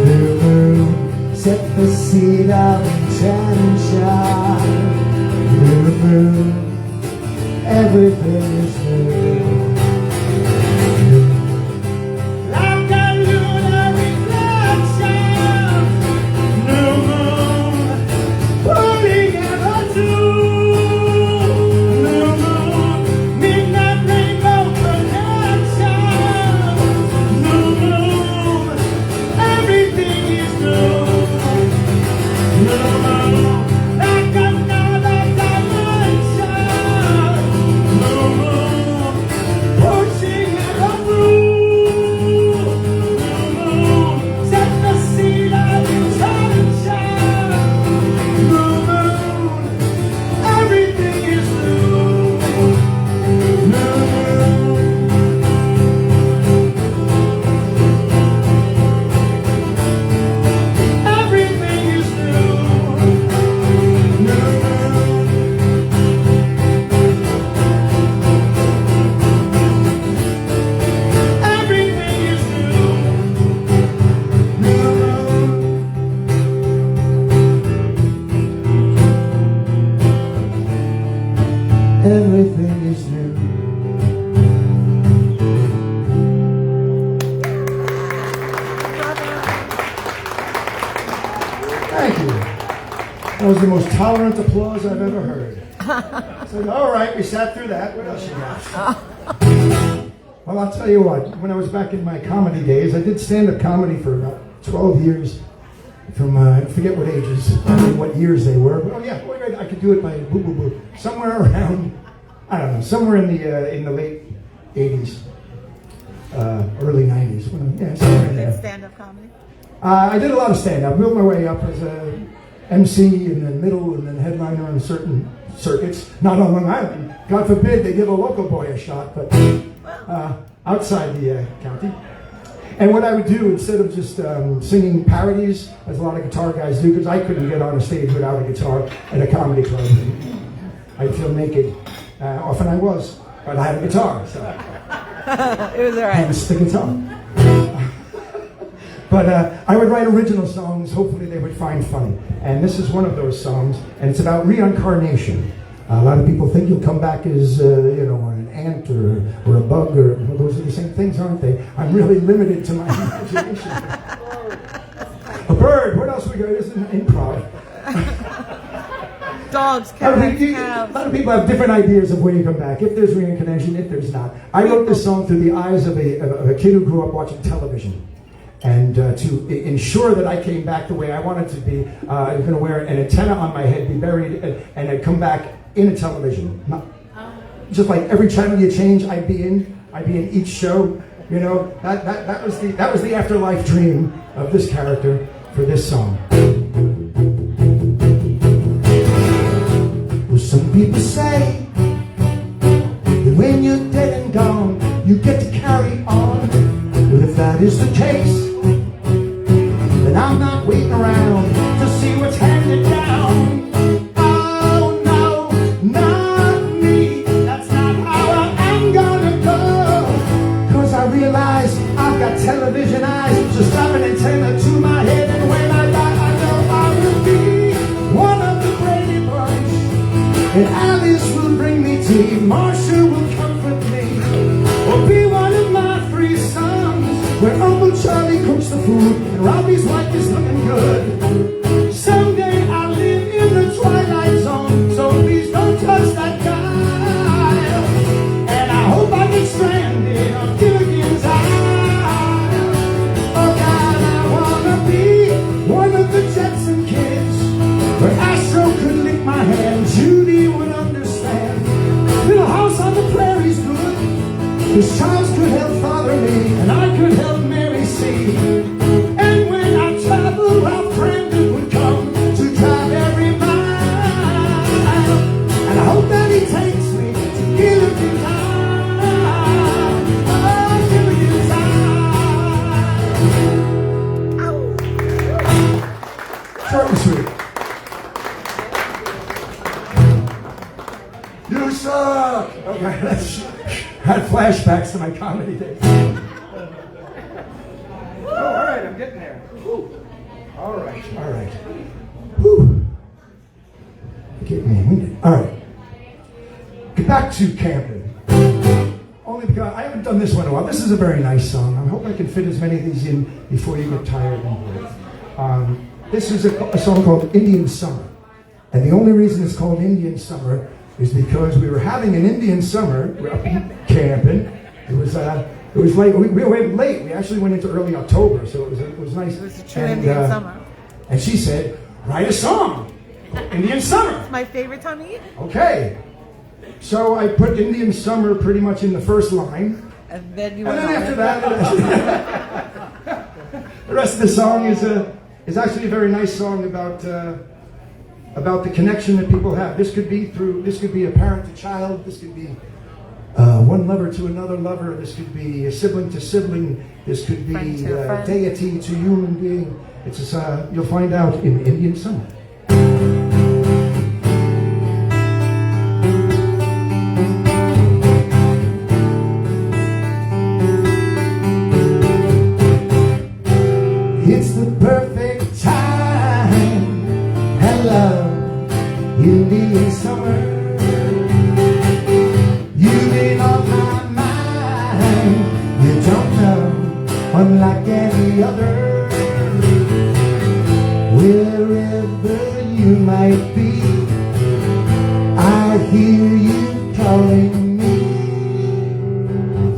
new moon, set the seed of intention, new moon, everything is new. Like a lunar reflection, new moon, pulling ever through, new moon, midnight rainbow connection, new moon, everything is new, new moon, like another dimension, new moon, pushing ever through, new moon, set the seed of intention, new moon, everything is new, new moon. Everything is new, new moon. Everything is new, new moon. Everything is new.
Thank you. That was the most tolerant applause I've ever heard. So, all right, we sat through that. What else you got? Well, I'll tell you what. When I was back in my comedy days, I did stand-up comedy for about 12 years. From I forget what ages, I mean, what years they were. But, oh yeah, wait, I could do it by boo boo boo. Somewhere around, I don't know, somewhere in the late 80s, early 90s. Well, yeah, somewhere in there.
Stand-up comedy?
I did a lot of stand-up. Built my way up as a MC and then middle and then headliner on certain circuits. Not on Long Island. God forbid they give a local boy a shot, but outside the county. And what I would do, instead of just singing parodies, as a lot of guitar guys do, because I couldn't get on a stage without a guitar at a comedy club. I'd feel naked. Often I was, but I had a guitar. So.
It was all right.
Hence the guitar. But I would write original songs, hopefully they would find funny. And this is one of those songs, and it's about reincarnation. A lot of people think you'll come back as, an ant or a bug, or well, those are the same things, aren't they? I'm really limited to my imagination. A bird, what else we got? This is an improv.
Dogs,
A
cats,
lot of people have different ideas of when you come back, if there's reincarnation, if there's not. I wrote this song through the eyes of a kid who grew up watching television. And to ensure that I came back the way I wanted to be, I was going to wear an antenna on my head, be buried, and I'd come back in a television. Just like every channel you change, I'd be in each show. You know, that was the afterlife dream of this character for this song.
Well, some people say that when you're dead and gone, you get to carry on. Well, if that is the case, then I'm not waiting around to see what's handed down. Oh no, not me. That's not how I am gonna go. 'Cause I realize I've got television eyes, so strap an antenna to my head, and when I die, I know I will be one of the Brady Bunch. And Alice will bring me tea, Marcia will comfort me, or be one of my 3 sons. where Uncle Charlie cooks the food and Robbie's wife is looking good. Someday I'll live in the twilight zone, so please don't touch that dial. And I hope I get stranded on Gilligan's Island. Oh God, I wanna be one of the Jetson kids, where Astro could lick my hand, Judy would understand. Little house on the prairie's good, 'cause Charles could help father me, and I could help Mary see. And when I travel, Ralph Brandon would come to drive every mile. And I hope that he takes me to Gilligan's Island. Oh, Gilligan's Island.
Short and sweet.
You suck!
Okay, that's had flashbacks to my comedy days.
Oh, all right, I'm getting there. Whew.
All right. Whew. Get me winded. All right. Get back to camping. Only because I haven't done this one in a while. This is a very nice song. I hope I can fit as many of these in before you get tired and bored. This is a song called Indian Summer. And the only reason it's called Indian Summer is because we were having an Indian summer. We were up camping. It was late. We were late. We actually went into early October, so it was nice.
It was a true Indian summer.
And she said, "Write a song, Indian Summer."
It's my favorite time of year.
Okay. So I put Indian Summer pretty much in the first line,
And then you
and
went
then
on
after
it.
that, the rest of the song is actually a very nice song about the connection that people have. This could be a parent to child. This could be one lover to another lover. This could be a sibling to sibling. This could be
Friend to a friend.
deity to human being. It's just, you'll find out in Indian Summer.
It's the perfect time. Hello, Indian Summer. You've been on my mind. You don't know, unlike any other. Wherever you might be, I hear you calling me.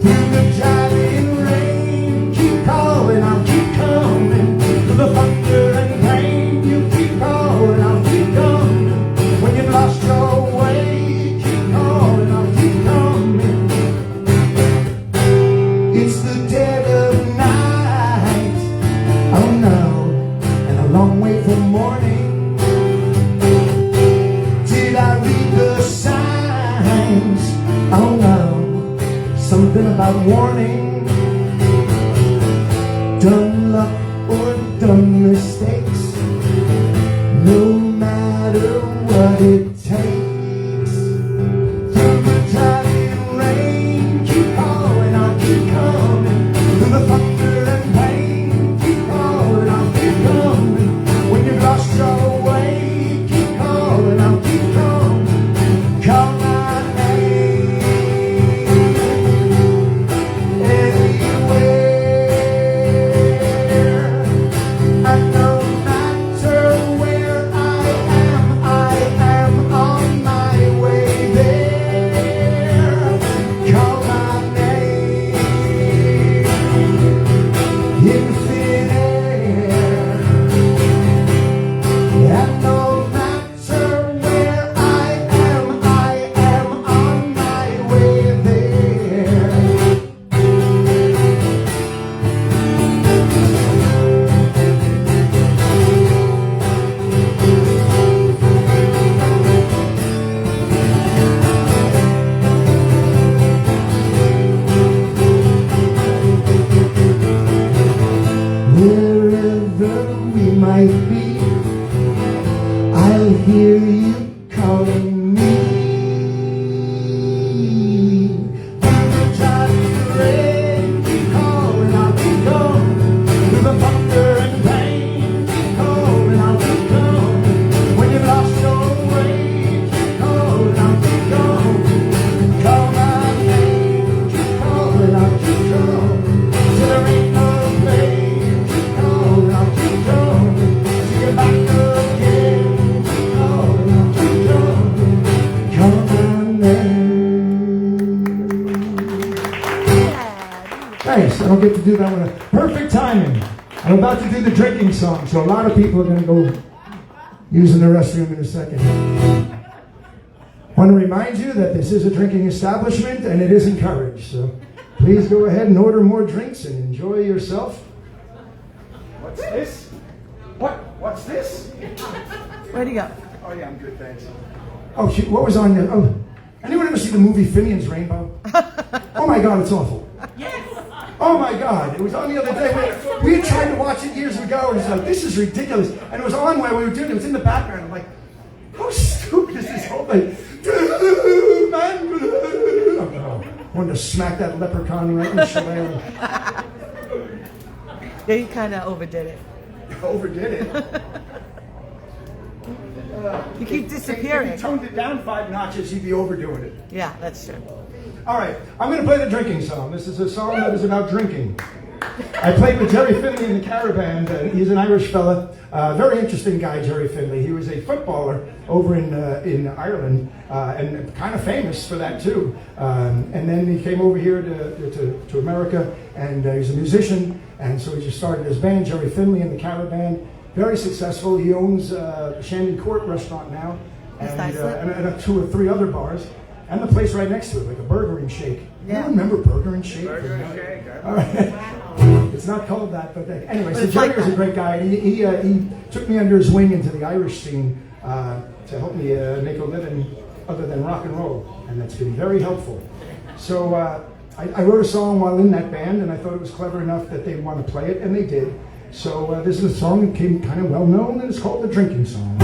Through the driving rain, keep calling, I'll keep coming. Through the thunder and rain, you keep calling, I'll keep coming. When you've lost your way, keep calling, I'll keep coming. It's the dead of night, oh no, and a long way from morning. Did I read the signs? Oh no, something about warning. Dumb luck or dumb mistakes, no matter what it takes. Through the driving rain, keep calling, I'll keep coming. Through the thunder and rain, keep calling, I'll keep coming. When you've lost your way, keep calling, I'll keep coming. Call my name anywhere. And no matter where I am on my way there. Call my name in thin air. And no matter where I am on my way there. Wherever we might be, I'll hear you calling me. Through the driving rain, keep calling, I'll keep going. Through the thunder and rain, keep calling, I'll keep going. When you've lost your way, keep calling, I'll keep going. Call my name, keep calling, I'll keep going. Till there ain't no
to do that one. Perfect timing. I'm about to do the drinking song, so a lot of people are going to go using the restroom in a second. I want to remind you that this is a drinking establishment and it is encouraged. So please go ahead and order more drinks and enjoy yourself.
What's this? What's this?
Where'd he go?
Oh yeah, I'm good, thanks.
Oh, shoot, what was on there? Oh, anyone ever see the movie Finian's Rainbow? Oh my God, it's awful.
Yes.
Oh my God, it was on the other day. We had tried to watch it years ago, and it's like, this is ridiculous. And it was on while we were doing it. It was in the background. I'm like, how stupid is this whole thing? Oh, I wanted to smack that leprechaun right in the shillelagh.
Yeah, you kind of overdid it.
Overdid it.
You keep
If
disappearing.
you toned it down 5 notches, you'd be overdoing it.
Yeah, that's true.
All right, I'm going to play the drinking song. This is a song that is about drinking. I played with Jerry Finley in the Caravan. He's an Irish fella. Very interesting guy, Jerry Finley. He was a footballer over in Ireland and kind of famous for that too. And then he came over here to America, and he's a musician. And so he just started his band, Jerry Finley and the Caravan. Very successful. He owns Shandy Court restaurant now, and 2 or 3 other bars. And the place right next to it, like a Burger and Shake.
Yeah.
You remember Burger and Shake?
Burger and Shake.
All right. It's not called that, but anyway. So
it's
Jerry
like
was a
that.
great guy. And he took me under his wing into the Irish scene to help me make a living other than rock and roll, and that's been very helpful. So I wrote a song while in that band, and I thought it was clever enough that they want to play it, and they did. So this is a song that became kind of well known, and it's called the Drinking Song.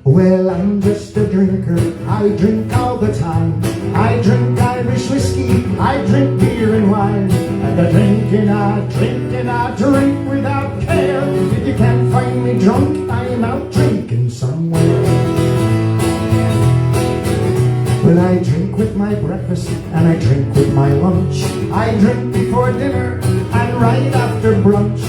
Well, I'm just a drinker, I drink all the time. I drink Irish whiskey, I drink beer and wine. And I drink and I drink and I drink without care. If you can't find me drunk, I'm out drinking somewhere. Well, I drink with my breakfast and I drink with my lunch. I drink before dinner and right after brunch.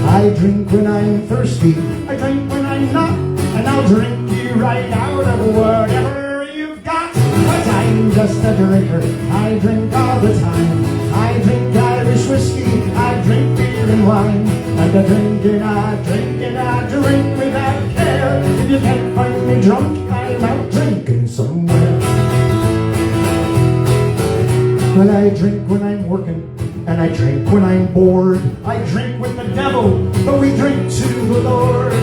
I drink when I'm thirsty, I drink when I'm not. And I'll drink you right out of whatever you've got. But I'm just a drinker, I drink all the time. I drink Irish whiskey, I drink beer and wine. And I drink and I drink and I drink without care. If you can't find me drunk, I'm out drinking somewhere. Well, I drink when I'm working, and I drink when I'm bored. I drink with the devil, but we drink to the Lord.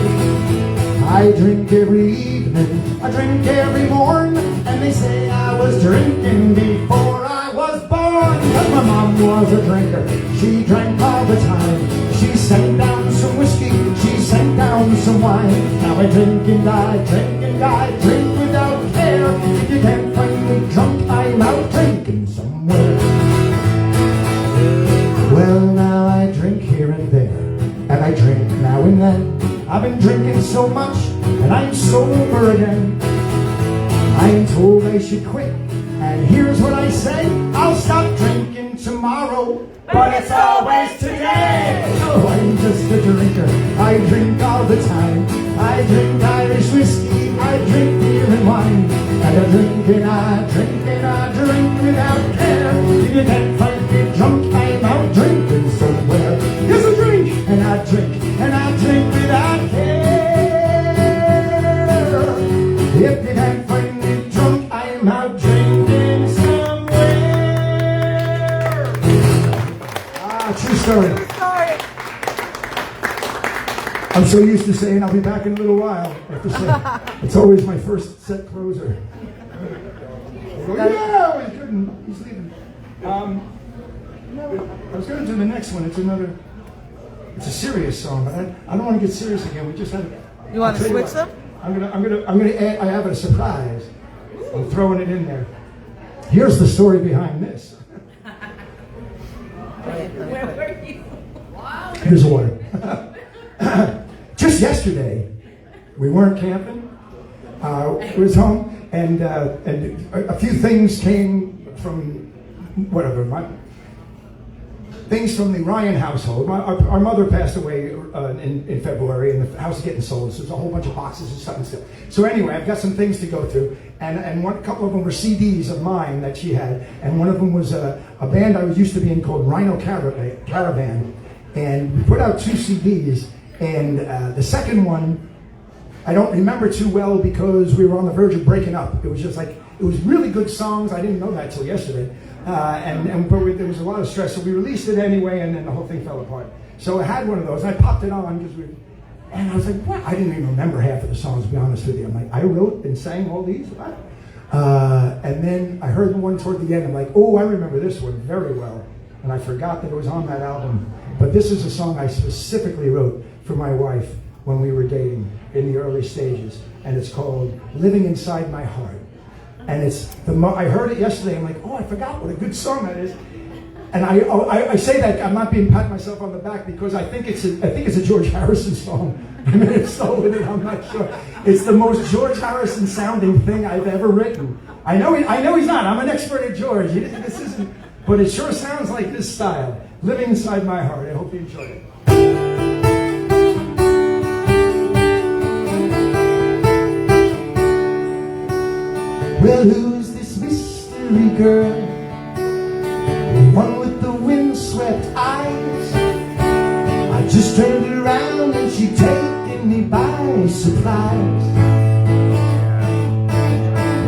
I drink every evening, I drink every morn. And they say I was drinking before I was born. Cause my mom was a drinker, she drank all the time. She sent down some whiskey, she sent down some wine. Now I drink and I drink and I drink without care. If you can't find me drunk, I'm out drinking somewhere. Well, now I drink here and there, and I drink now and then. I've been drinking so much, and I'm sober again. I'm told I should quit, and here's what I say: I'll stop drinking tomorrow, but it's always today. Oh, I'm just a drinker, I drink all the time. I drink Irish whiskey, I drink beer and wine. And I drink and I drink and I drink without care. If you can't find me drunk, I'm out drinking somewhere. Yes, I drink and I drink and I drink without care. If you can't find me drunk, I'm out drinking somewhere. True story.
Sorry.
I'm so used to saying I'll be back in a little while. I have to say, it's always my first set closer. Go, yeah, he's good. He's leaving. I was going to do the next one. It's a serious song, but I don't want to get serious again. We just had.
You want to switch them?
I'm gonna add. I have a surprise. I'm throwing it in there. Here's the story behind this.
Where were you? Wow.
Here's water. Just yesterday, we weren't camping. We was home, and a few things came from whatever. things from the Ryan household. Our mother passed away in February, and the house is getting sold, so there's a whole bunch of boxes and stuff and stuff. So anyway, I've got some things to go through, and a couple of them were CDs of mine that she had, and one of them was a band I was used to be in called Rhino Caravan, and we put out 2 CDs, and the second one I don't remember too well because we were on the verge of breaking up. It was just like, it was really good songs. I didn't know that till yesterday. But there was a lot of stress, so we released it anyway, and then the whole thing fell apart. So I had one of those, and I popped it on, and I was like, what? I didn't even remember half of the songs, to be honest with you. I'm like, I wrote and sang all these? What? And then I heard the one toward the end, I'm like, oh, I remember this one very well. And I forgot that it was on that album. But this is a song I specifically wrote for my wife when we were dating in the early stages, and it's called Living Inside My Heart. And I heard it yesterday, I'm like, oh, I forgot what a good song that is. And I say that, I'm not being patting myself on the back because I think it's a George Harrison song. I mean, it's so with it, I'm not sure. It's the most George Harrison sounding thing I've ever written. I know he's not, I'm an expert at George. This isn't, but it sure sounds like this style. Living Inside My Heart. I hope you enjoy it.
Well, who's this mystery girl? The one with the windswept eyes. I just turned around and she'd taken me by surprise.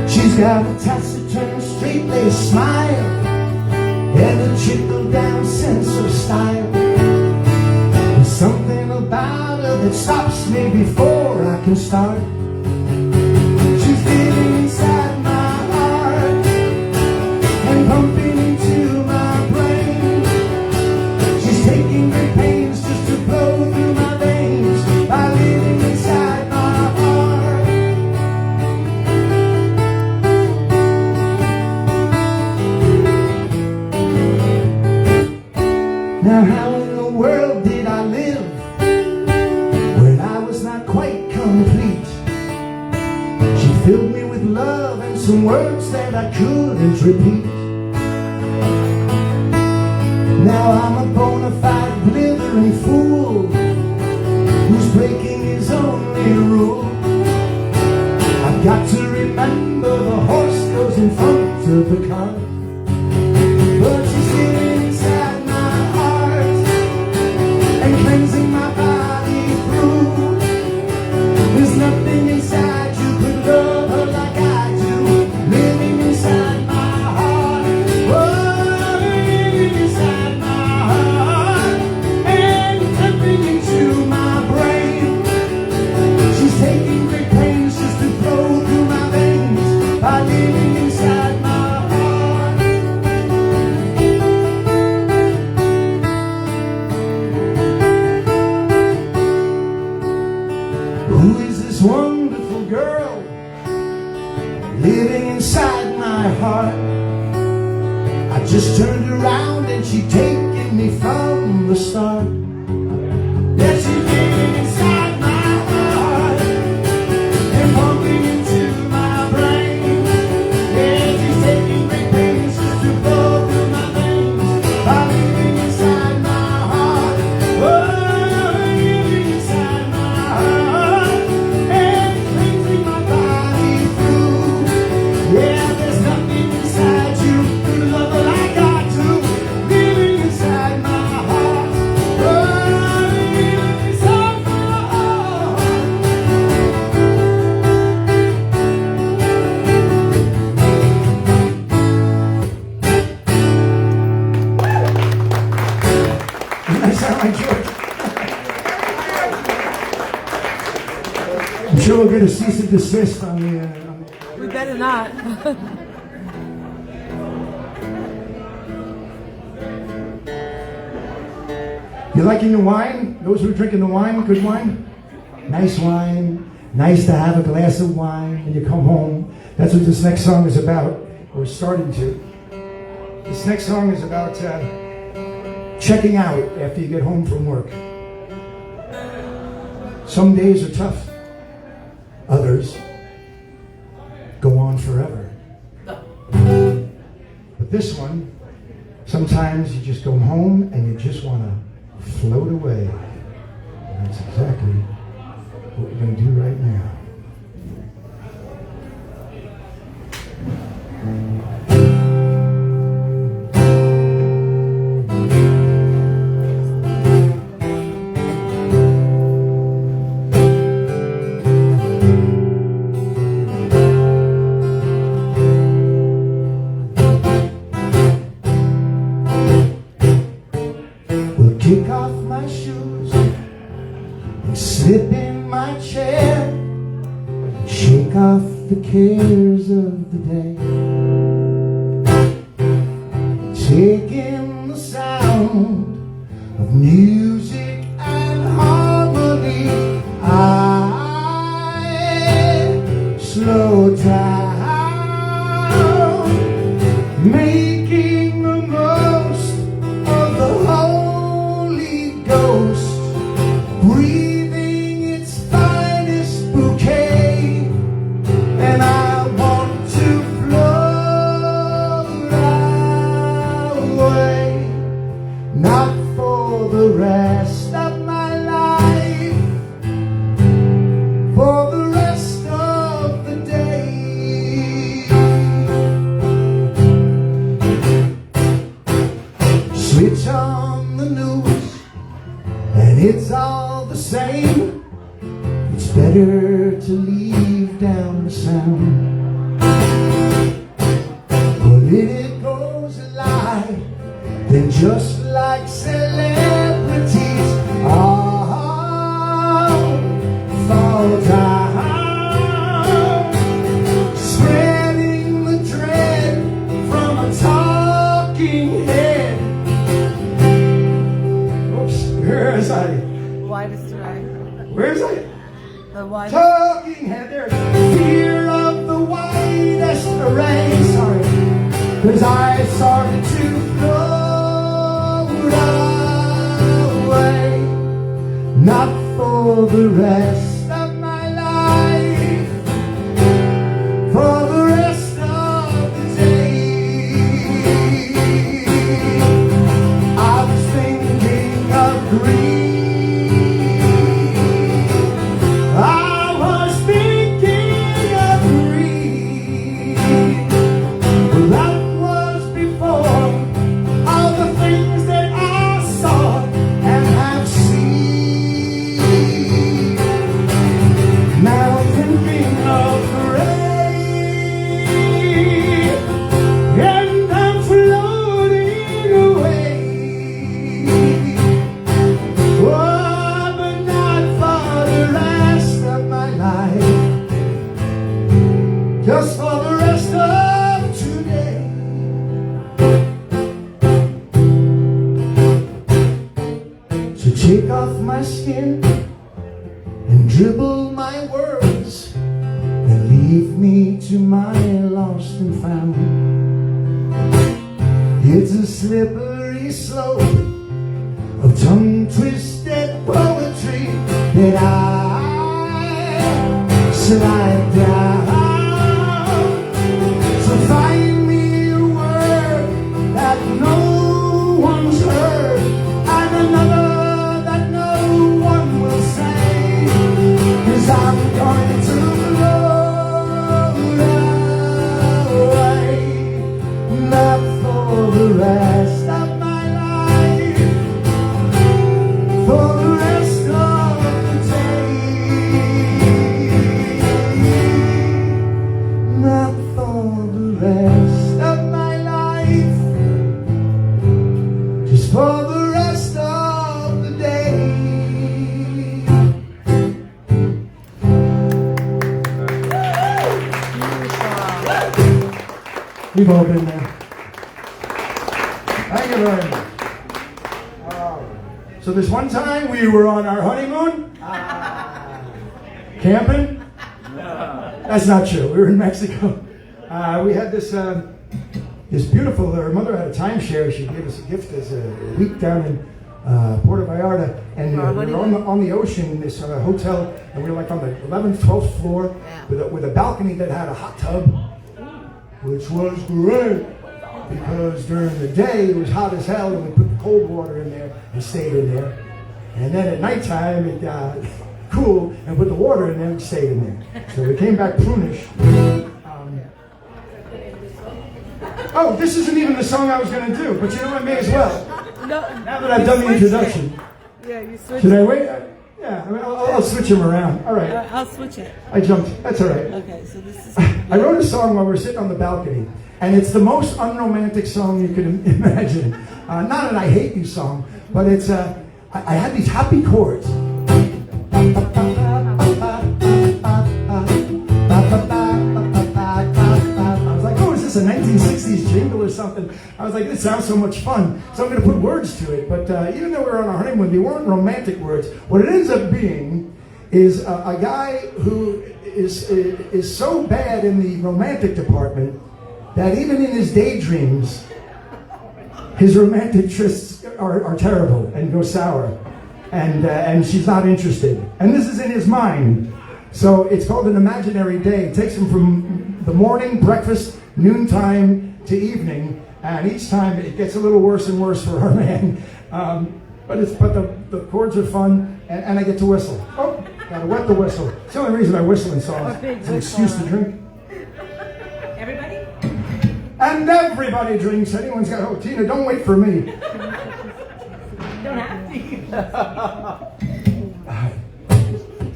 She's got a taciturn, straight-laced smile and a trickle-down sense of style. There's something about her that stops me before I can start. She's living inside my heart and pumping into my brain. She's taking great pains just to blow through my veins by living inside my heart. Now how in the world did I live when I was not quite complete? She filled me with love and some words that I couldn't repeat. Now I'm a bona fide blithering fool who's breaking his only rule. I've got to remember the horse goes in front of the cart. But she's living inside my heart and cleansing my body through. There's nothing inside you could love her like I do. Living inside my heart, oh, living inside my heart and jumping into my brain. She's taking great pains just to flow through my veins by living inside my heart. Who is this wonderful girl living inside my heart? I just turned around and she'd taken me from the start. Yeah, she's living inside my heart and pumping into my brain. Yeah, she's taking great pains just to blow through my veins by living inside my heart. Oh, living inside my heart and cleansing my body through. Yeah, there's nothing inside you could love her like I do. Living inside my heart. Oh, living inside my heart.
I sound like George. I'm sure we'll get a cease and desist on the
We better not.
You liking the wine? Those who are drinking the wine, good wine? Nice wine. Nice to have a glass of wine when you come home. That's what this next song is about. We're starting to. This next song is about checking out after you get home from work. Some days are tough. Others go on forever. But this one Sometimes you just go home and you just want to float away. And that's exactly what we're going to do right now.
Kick off my shoes and slip in my chair, shake off the cares of the day, take in the sound of music and harmony. I slow down, making the most of the Holy Ghost, breathing its finest bouquet, and I want to float away, not for the rest of my life, for the rest of the day. Switch on the news and it's all the same. It's better to leave down the sound. Politicals lie, then just like celebrities all fall down, spreading the dread from a talking head. Oops, where's I?
Widest array.
Where's I?
The widest.
Talking head, there's fear of the widest array. Sorry, 'cause I started to float away, not for the rest of my life, for the rest of the day. I was thinking of green. I was thinking of green. Well, that was before all the things that I saw and have seen. Now I'm thinking of rain, and I'm floating away. Oh, but not for the rest of my life, just for the rest of today. So take off my skin and dribble my words and leave me to my lost and found. It's a slippery slope of tongue-twisted poetry that I slide down. So find me a word that no one's heard, and another that no one will say, 'cause I'm going to float away, not for the rest of my life, for the rest of the day, not for the rest of my life, just for the rest of the day. We've all been there. Thank you very much. So this one time we were on our honeymoon, camping. That's not true. We were in Mexico. We had this beautiful. Her mother had a timeshare. She gave us a gift as a week down in Puerto Vallarta, and we were on the ocean in this hotel, and we were like on the 11th, 12th floor with a balcony that had a hot tub, which was great. because during the day it was hot as hell, and we put the cold water in there and stayed in there. And then at nighttime it got cool, and put the water in there and stayed in there. So we came back prunish. Oh, this isn't even the song I was going to do, but you know what, I may as well.
No,
Now that I've done the introduction.
Yeah, you switched.
Should I wait? Yeah, I mean, I'll switch them around. All right.
I'll switch it.
I jumped. That's all right.
Okay, so this is.
I wrote a song while we were sitting on the balcony, and it's the most unromantic song you can imagine. Not an I Hate You song, but it's, I had these happy chords. I was like, oh, is this a 1960s jingle or something? I was like, this sounds so much fun. So I'm going to put words to it. But even though we were on our honeymoon, they weren't romantic words. What it ends up being is a guy who is so bad in the romantic department that even in his daydreams, his romantic trysts are terrible and go sour. And she's not interested. And this is in his mind. So it's called an imaginary day. It takes him from the morning, breakfast, noontime to evening. And each time it gets a little worse and worse for our man. But the chords are fun, and I get to whistle. Oh, gotta wet the whistle. It's the only reason I whistle in songs. It's an excuse to drink.
Everybody?
And everybody drinks. Anyone's got, oh, Tina, don't wait for me.
You don't have to.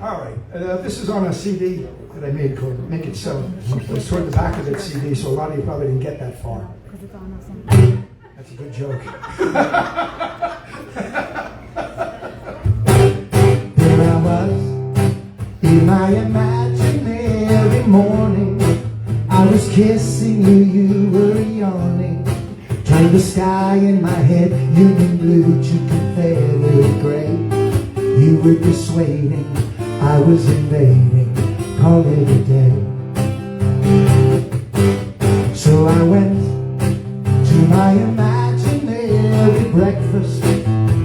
All right. This is on a CD that I made called Make It So. It was toward the back of that CD, so a lot of you probably didn't get that far. That's a good joke.
There I was, in my imaginary morning. I was kissing you, you were yawning. Turned the sky in my head, union blue to Confederate gray. You were persuading, I was invading, call it a day. So I went to my imaginary breakfast.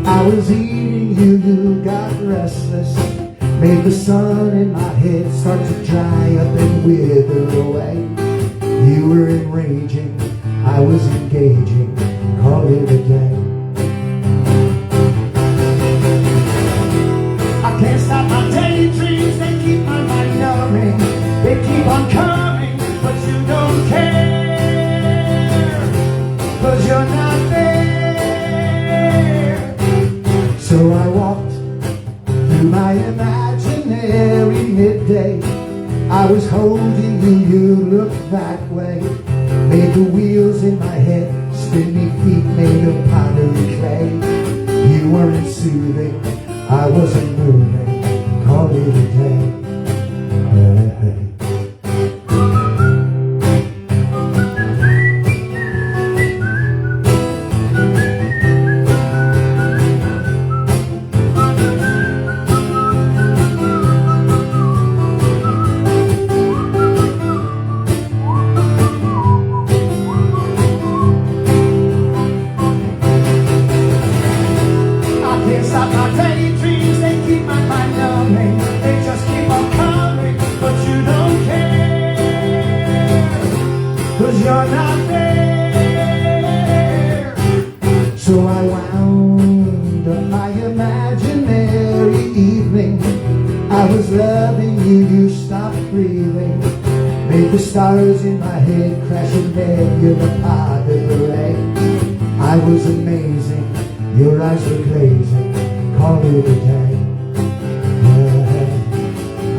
I was eating you, you got restless. Made the sun in my head start to dry up and wither away. You were enraging, I was engaging, call it a day. I can't stop my daydreams, they keep my mind numbing. They keep on coming, but you don't care, 'cause you're not there. So I walked through my imaginary midday. I was holding you, you looked that way. Made the wheels in my head spin me, feet made of pottery clay. You weren't soothing, I wasn't moving, call it a day. You're not there. So I wound up my imaginary evening. I was loving you, you stopped breathing. Made the stars in my head crash and bend. You're the part of the rain. I was amazing, your eyes were glazing, call it a day.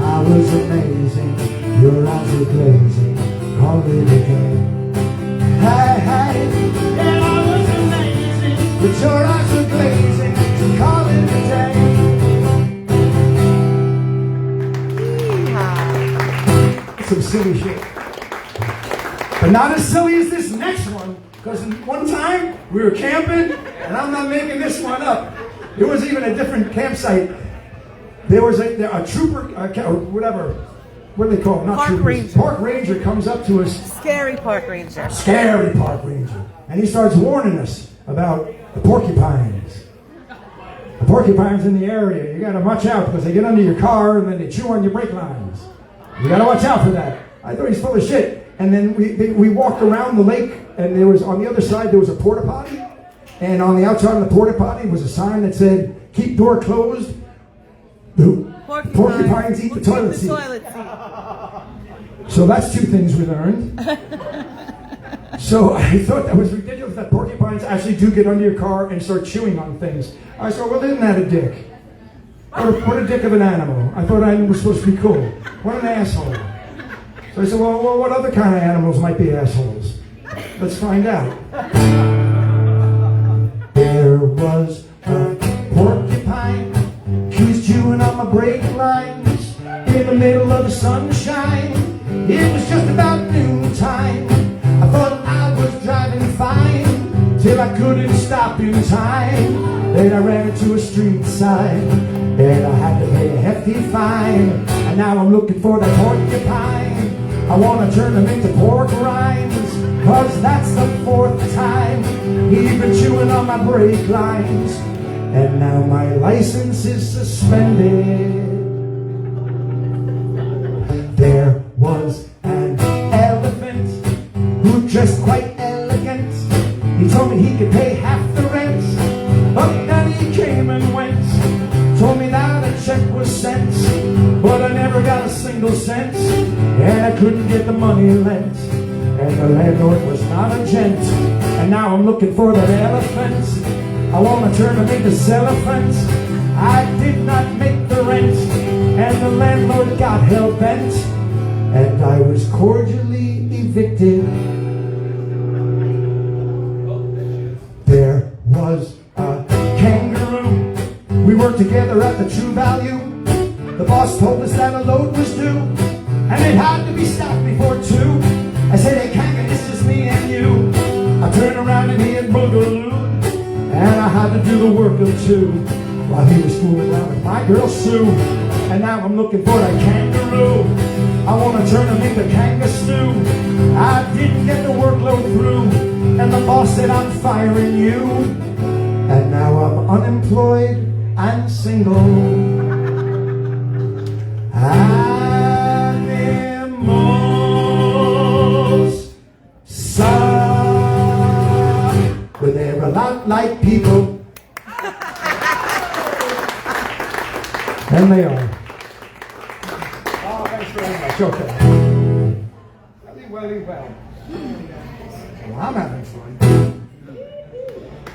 I was amazing, your eyes were glazing, call it a day. Hey, hey, yeah, I was amazing, but your eyes were glazing, so call it a day.
Some silly shit. But not as silly as this next one, because one time we were camping, and I'm not making this one up. It was even a different campsite. There was a trooper, or whatever. What do they call it? Not
Park
troopers.
ranger.
Park ranger comes up to us.
Scary park ranger.
Scary park ranger. And he starts warning us about the porcupines. The porcupines in the area. You got to watch out because they get under your car and then they chew on your brake lines. You got to watch out for that. I thought he's full of shit. And then we walked around the lake, and there was, on the other side, there was a porta potty. And on the outside of the porta potty was a sign that said, "Keep door closed. Porcupines eat the toilet seat." So that's 2 things we learned. So I thought that was ridiculous that porcupines actually do get under your car and start chewing on things. I said, well, isn't that a dick? What a dick of an animal. I thought I was supposed to be cool. What an asshole. So I said, well, what other kind of animals might be assholes? Let's find out. There was a porcupine. He was chewing on my brake lines in the middle of the sunshine. It was just about noontime. I thought I was driving fine till I couldn't stop in time. Then I ran into a street sign and I had to pay a hefty fine. And now I'm looking for the porcupine. I want to turn him into pork rinds, 'cause that's the 4th time he's been chewing on my brake lines. And now my license is suspended. There was an elephant who dressed quite elegant. He told me he could pay half the rent, but then he came and went. Told me that a check was sent, but I never got a single cent, and I couldn't get the money lent, and the landlord was not a gent. And now I'm looking for that elephant. I want to turn him into cellophant. I did not make the rent, and the landlord got hell-bent, and I was cordially evicted. There was a kangaroo. We worked together at the True Value. The boss told us that a load was due, and it had to be stopped before 2. I said, hey, Kangaroo, it's just me and you. I turned around and he had boogaloo, and I had to do the work of 2 while he was fooling around with my girl Sue. And now I'm looking for that kangaroo. I want to turn him into kanga stew. I didn't get the workload through, and the boss said, I'm firing you. And now I'm unemployed and single. Animals suck, but they're a lot like people. And they are.
Oh, thanks very much.
Okay.
Well.
Well, I'm having fun.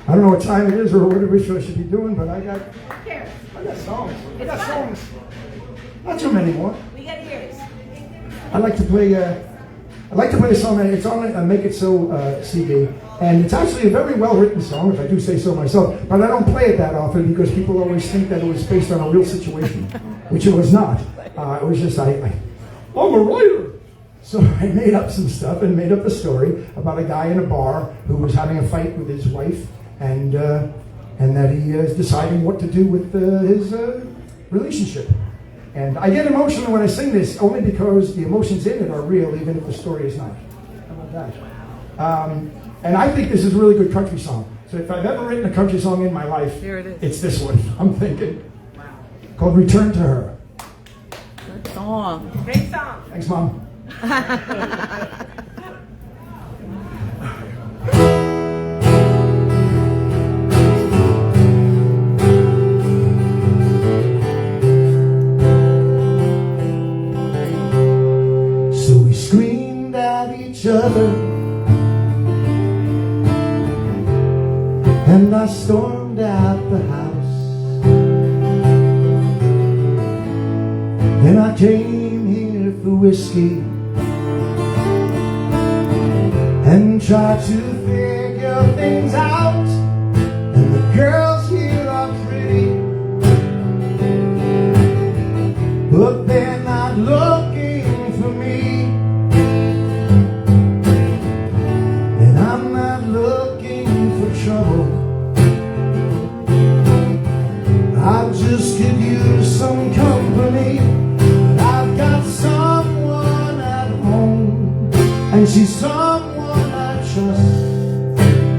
I don't know what time it is or what I should be doing, but I got songs. Not too many more.
We got ears.
I like to play a song, and it's on a Make It So CD, and it's actually a very well written song, if I do say so myself. But I don't play it that often because people always think that it was based on a real situation, which it was not. It was just I'm a writer. So I made up some stuff and made up a story about a guy in a bar who was having a fight with his wife, and that he is deciding what to do with his relationship. And I get emotional when I sing this, only because the emotions in it are real, even if the story is not. How about that? And I think this is a really good country song. So if I've ever written a country song in my life,
Here it is.
it's this one, I'm thinking. Called Return to Her.
Good song.
Great song.
Thanks, Mom. So we screamed at each other, and I stormed out the house. Then I came here for whiskey and try to figure things out. And the girls here are pretty, but they're not looking for me, and I'm not looking for trouble. I just could use some company, but I've got someone at home, and she's someone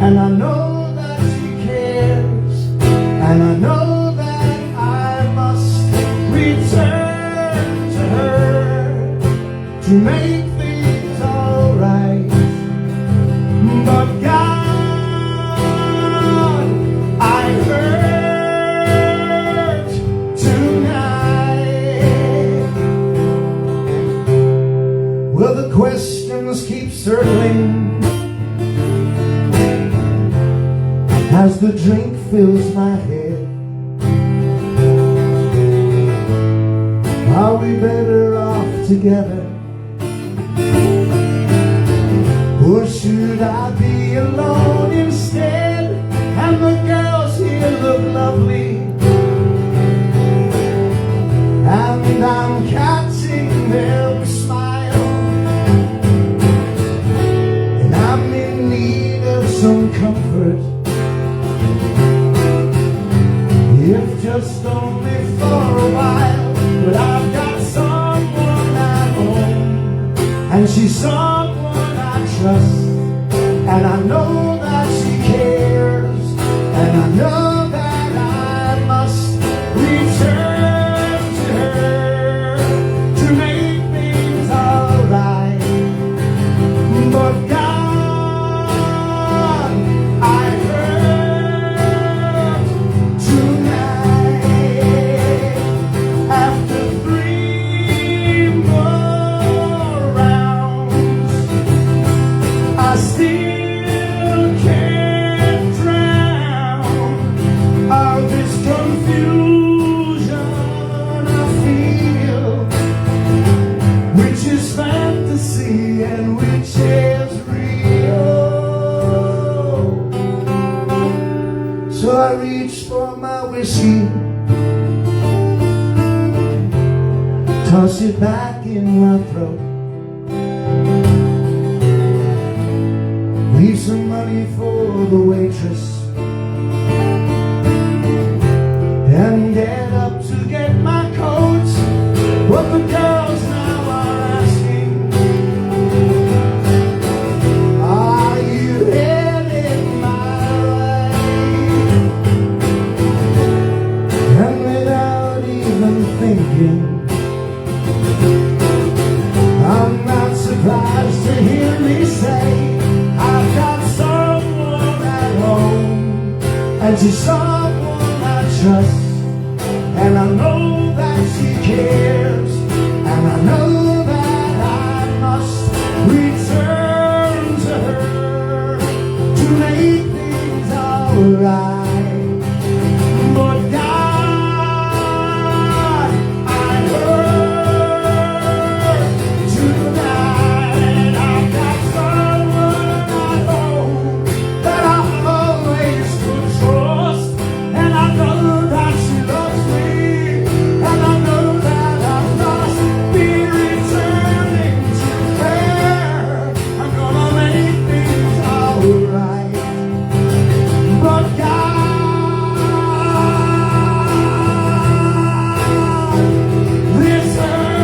and I know that she cares, and I know that I must return to her to make things alright.
as the drink fills my head. Are we better off together? Or should I be alone instead? And the girls here look lovely, and I'm catching their smile, and I'm in need of some comfort, if just only for a while. But I've got someone at home, and she's someone I trust, and I know that she cares, and I know that I must return to her to make things alright. But God, I hurt tonight. After 3 more rounds, I still can't drown all this confusion I feel, which is fantasy and which is real. So I reach for my whiskey, toss it back in my throat, leave some money for the waitress, and get up to get my coats. But the girls now are asking, are you heading my way? And without even thinking, I'm not surprised to hear me say, I've got someone at home, and she's someone I trust, and I know that she cares, and I know that I must return to her to make things alright. But God, I hurt tonight. I've got someone at home that I always could trust, and I know that she loves me, and I know that I must be returning to her. I'm gonna make things alright. But God, this hurts.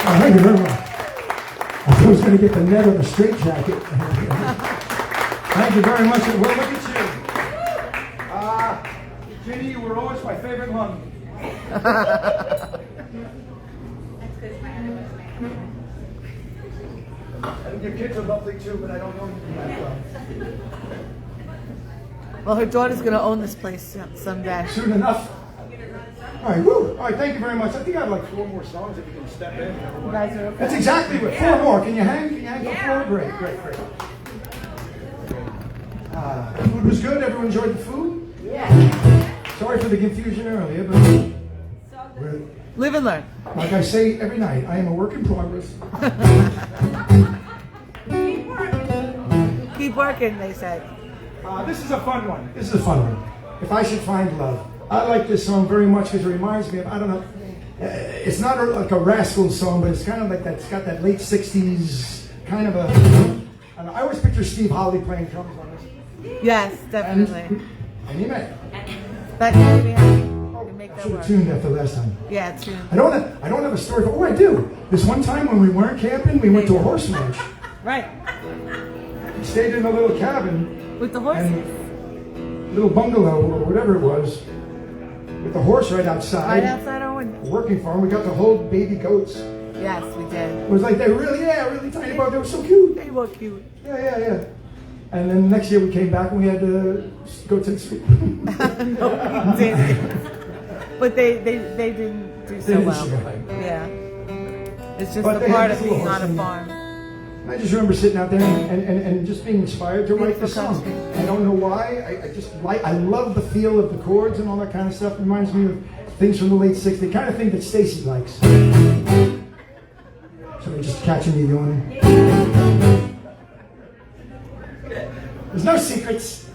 Oh, thank you very much. I thought I was going to get the net on a straitjacket. Thank you very much.
Well, look at you. Ginny, you were always my favorite lung. And your kids are lovely too, but I don't know you that well.
Well, her daughter's going to own this place someday.
Soon enough. All right, woo. All right, thank you very much. I think I have like 4 more songs if you can step in.
You guys are okay?
That's exactly what. 4 more. Can you hang? Can you hang for 4? Great, great, great. Food was good. Everyone enjoyed the food? Yeah. Sorry for the confusion earlier, but
Live and learn.
like I say every night, I am a work in progress.
Keep working, they said.
This is a fun one.
This is a fun one. If I Should Find Love. I like this song very much because it reminds me of, I don't know, it's not like a Rascal song, but it's kind of like that, it's got that late 60s kind of a, I don't know, I always picture Steve Holly playing drums on this.
Yes, definitely.
And he may.
That can be happy. You can make
I
that
should have
work.
tuned that the last time.
Yeah, too.
I don't have a story, but oh, I do. This one time when we weren't camping, we went to a horse ranch.
Right.
We stayed in a little cabin,
With the horses.
and little bungalow or whatever it was, with the horse right outside.
Right outside our window.
Working for him. We got to hold baby goats.
Yes, we did.
It was like they were really tiny, but they were so cute.
They were cute.
Yeah. And then the next year we came back and we had to go to the suite.
No, didn't. But they didn't do so
didn't
well.
survive.
Yeah. It's just
But
a
they
part
had
of
the
being
horse
on a
and-
farm.
I just remember sitting out there and just being inspired to write the
Beautiful
song.
country.
I don't know why. I just like, I love the feel of the chords and all that kind of stuff. It reminds me of things from the late 60s, the kind of thing that Stacy likes. Somebody just catching me yawning. There's no secrets.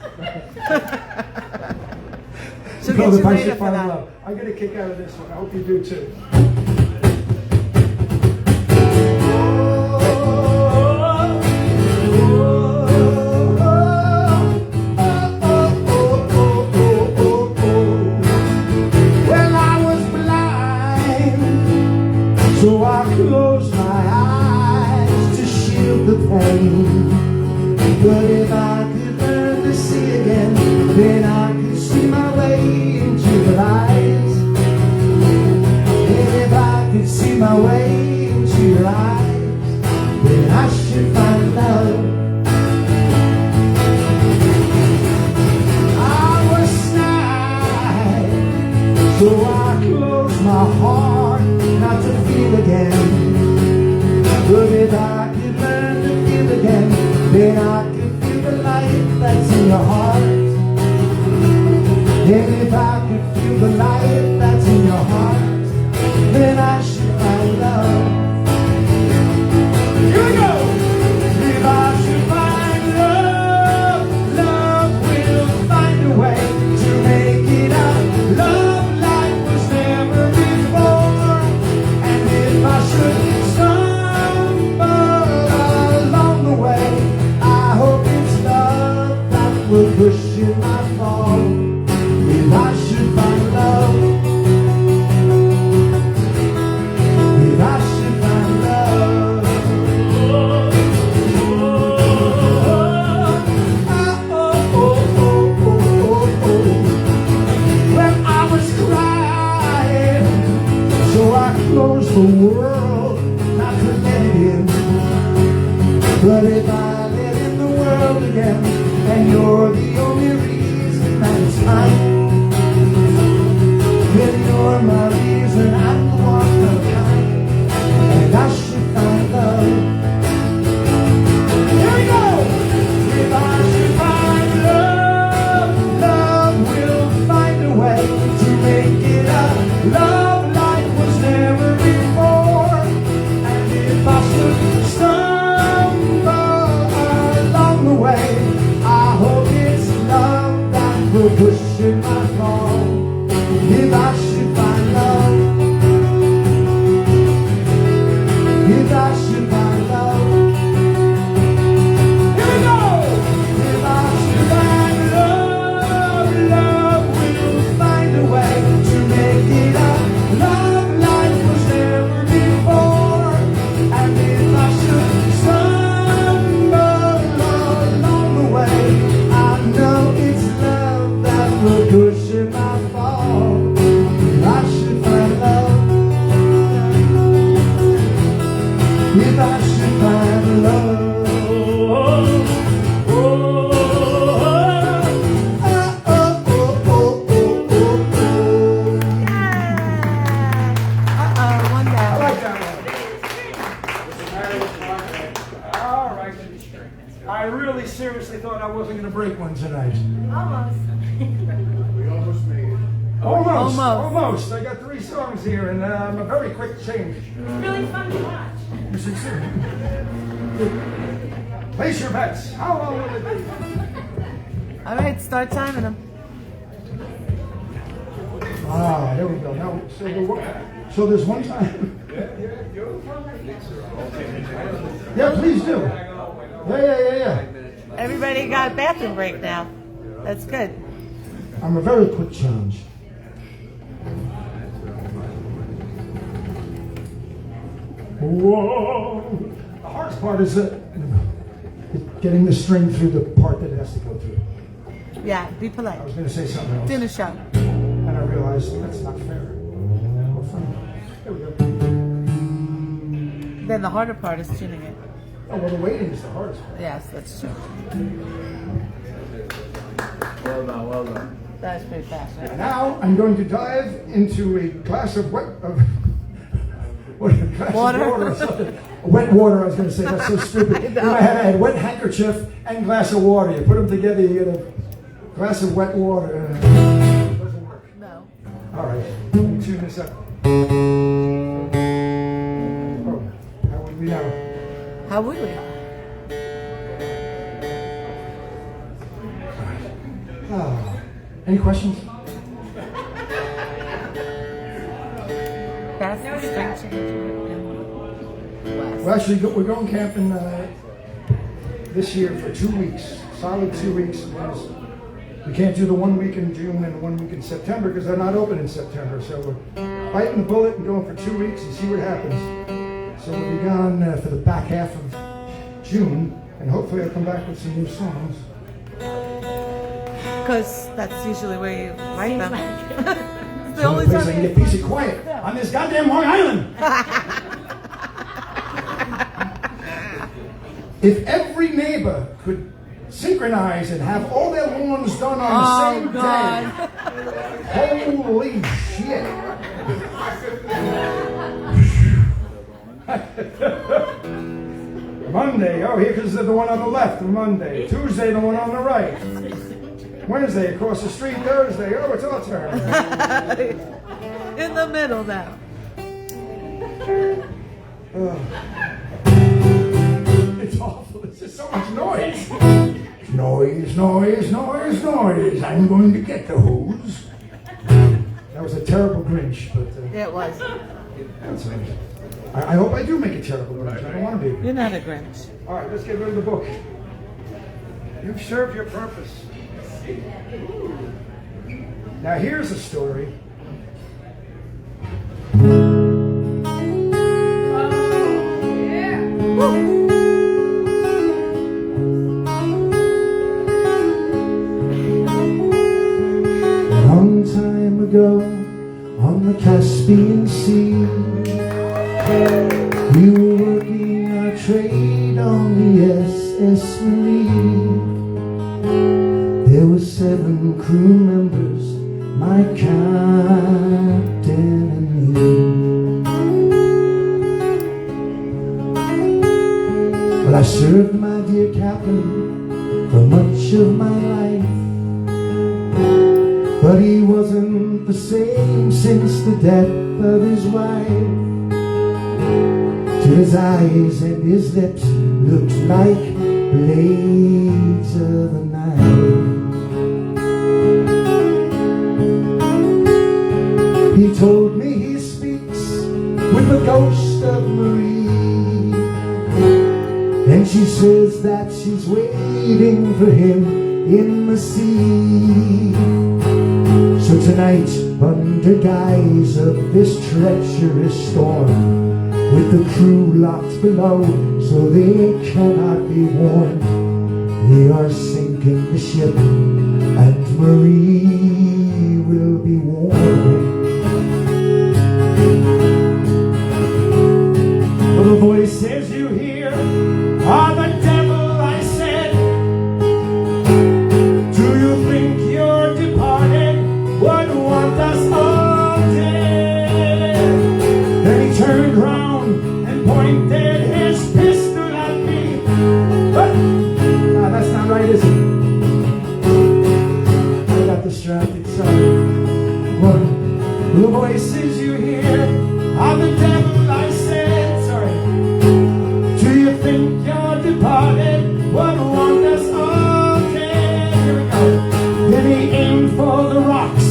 She'll
Call
get
the
you
Punch
later
It
for
Fine
that.
Love. I get a kick out of this one. I hope you do too.
Well, I was blind, so I closed my eyes to shield the pain. But if I could learn to see again, then I could see my way into the light. And if I could see my way into your eyes, then I should find love. I was snide, so I closed my heart not to feel again. But if I could learn to feel again, then I could feel the light that's in your heart. And if I could feel the light that's in your heart, then I should find love. Here we go! If I should find love, love will find a way to make it up. Love like was never before. And if I should stumble along the way, I hope it's love that will cushion my fall. If I should find love, if I should find love, when I was crying, so I closed the world not to let it in. But if I let in the world again, and you're the only reason that it's fine, then you're my reason I'm the one of a kind, and I should find love. Here we go! If I should find love, love will find a way to make it up. Love like was never before. And if I should stumble along the way, I hope it's love that will cushion my fall. If I should find love, if I should find love, here we go! If I should find love, love will find a way to make it up. Love like was never before. And if I should stumble along the way, I know it's love that will cushion my fall. If I should find love, if I should find love.
Uh-oh, one
I
down.
like that one. All right. I really seriously thought I wasn't going to break one tonight.
Almost.
Almost. I got 3 songs here, and I'm a very quick change.
It's really fun to watch.
You should see. Place your bets. How long will it be?
All right, start timing them.
Ah, there we go. Now, so there's one time. Yeah, please do. Yeah.
Everybody got a bathroom break now. That's good.
I'm a very quick change. Whoa. The hardest part is getting the string through the part that it has to go through.
Yeah, be
I
polite.
was going to say something else,
Dinner show.
and I realized that's not fair. Well, fine. There we go.
Then the harder part is tuning it.
Oh, well, the waiting is the hardest part.
Yes, that's true.
Well done, well done.
That's pretty fast. Right?
Now I'm going to dive into a glass of wet
Water.
Of water or something. Wet water, I was going to say. That's so stupid. In my head, I had wet handkerchief and glass of water. You put them together, you get a glass of wet water. It doesn't work.
No.
All right, let me tune this up. Oh, how would we now?
How would we?
Any questions?
That's the string changer.
Well, actually, we're going camping this year for 2 weeks, solid 2 weeks. Because we can't do the 1 week in June and 1 week in September because they're not open in September. So we're biting the bullet and going for 2 weeks and see what happens. So we'll be gone for the back half of June, and hopefully I'll come back with some new songs.
Because that's usually where you write them. It's the
The
only
only place I
time
can
you
get peace and quiet on this goddamn Long Island. If every neighbor could synchronize and have all their lawns done on the same day, holy shit. Monday, oh, here comes the one on the left, Monday. Tuesday, the one on the right. Wednesday, across the street. Thursday, oh, it's our turn.
in the middle now.
It's awful. It's just so much noise. Noise, noise, noise, noise. I'm going to get the hose. That was a terrible Grinch, but
It was.
that's all right. I hope I do make a terrible Grinch. I don't want to be.
You're not a Grinch.
All right, let's get rid of the book. You've served your purpose. Now here's a story.
Long time ago on the Caspian Sea, we were working our trade on the SS Marie. There were 7 crew members, my captain and me. Well, I served my dear captain for much of my life, but he wasn't the same since the death of his wife. Till his eyes and his lips looked like blades of the night. He told me he speaks with the ghost of Marie, and she says that she's waiting for him in the sea. So tonight, under guise of this treacherous storm, with the crew locked below so they cannot be warned, we are sinking the ship and Marie will be warned. Well, the voices you hear are the devil, I said. Do you think you're departed would want us all dead? Then he turned round and pointed his pistol at me. But that's not right, is it? I got distracted, sorry. One, the voices you hear are the devil, I said. Sorry. Do you think you're departed would want us all dead? Here we go. Then he aimed for the rocks,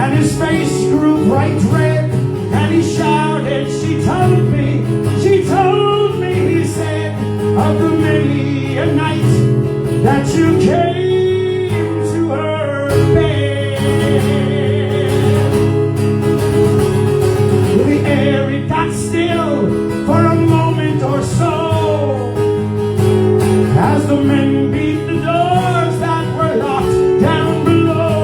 and his face grew bright red, and he shouted, she told me, he said, of the many a night that you came to her bed. The air, it got still for a moment or so, as the men beat the doors that were locked down below.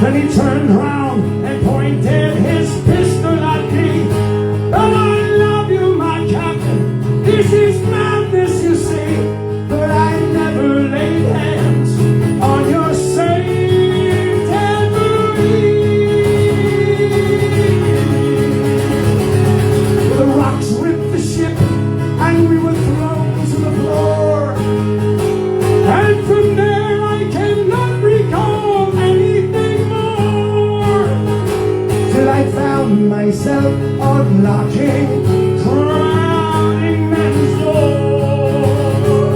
Then he turned round and pointed his pistol at me. But I love you, my captain. He myself unlocking drowning man's door.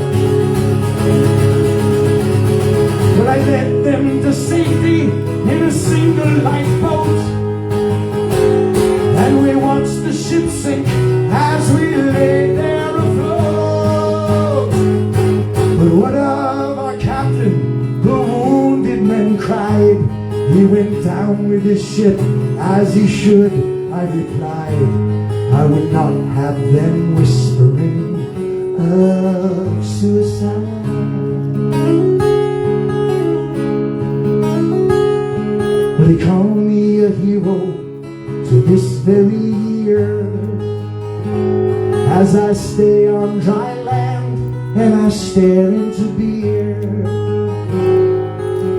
But I led them to safety in a single lifeboat, and we watched the ship sink as we lay there afloat. But what of our captain? The wounded men cried. He went down with his ship as he should, I replied. I would not have them whispering of suicide. But he called me a hero to this very year, as I stay on dry land and I stare into beer.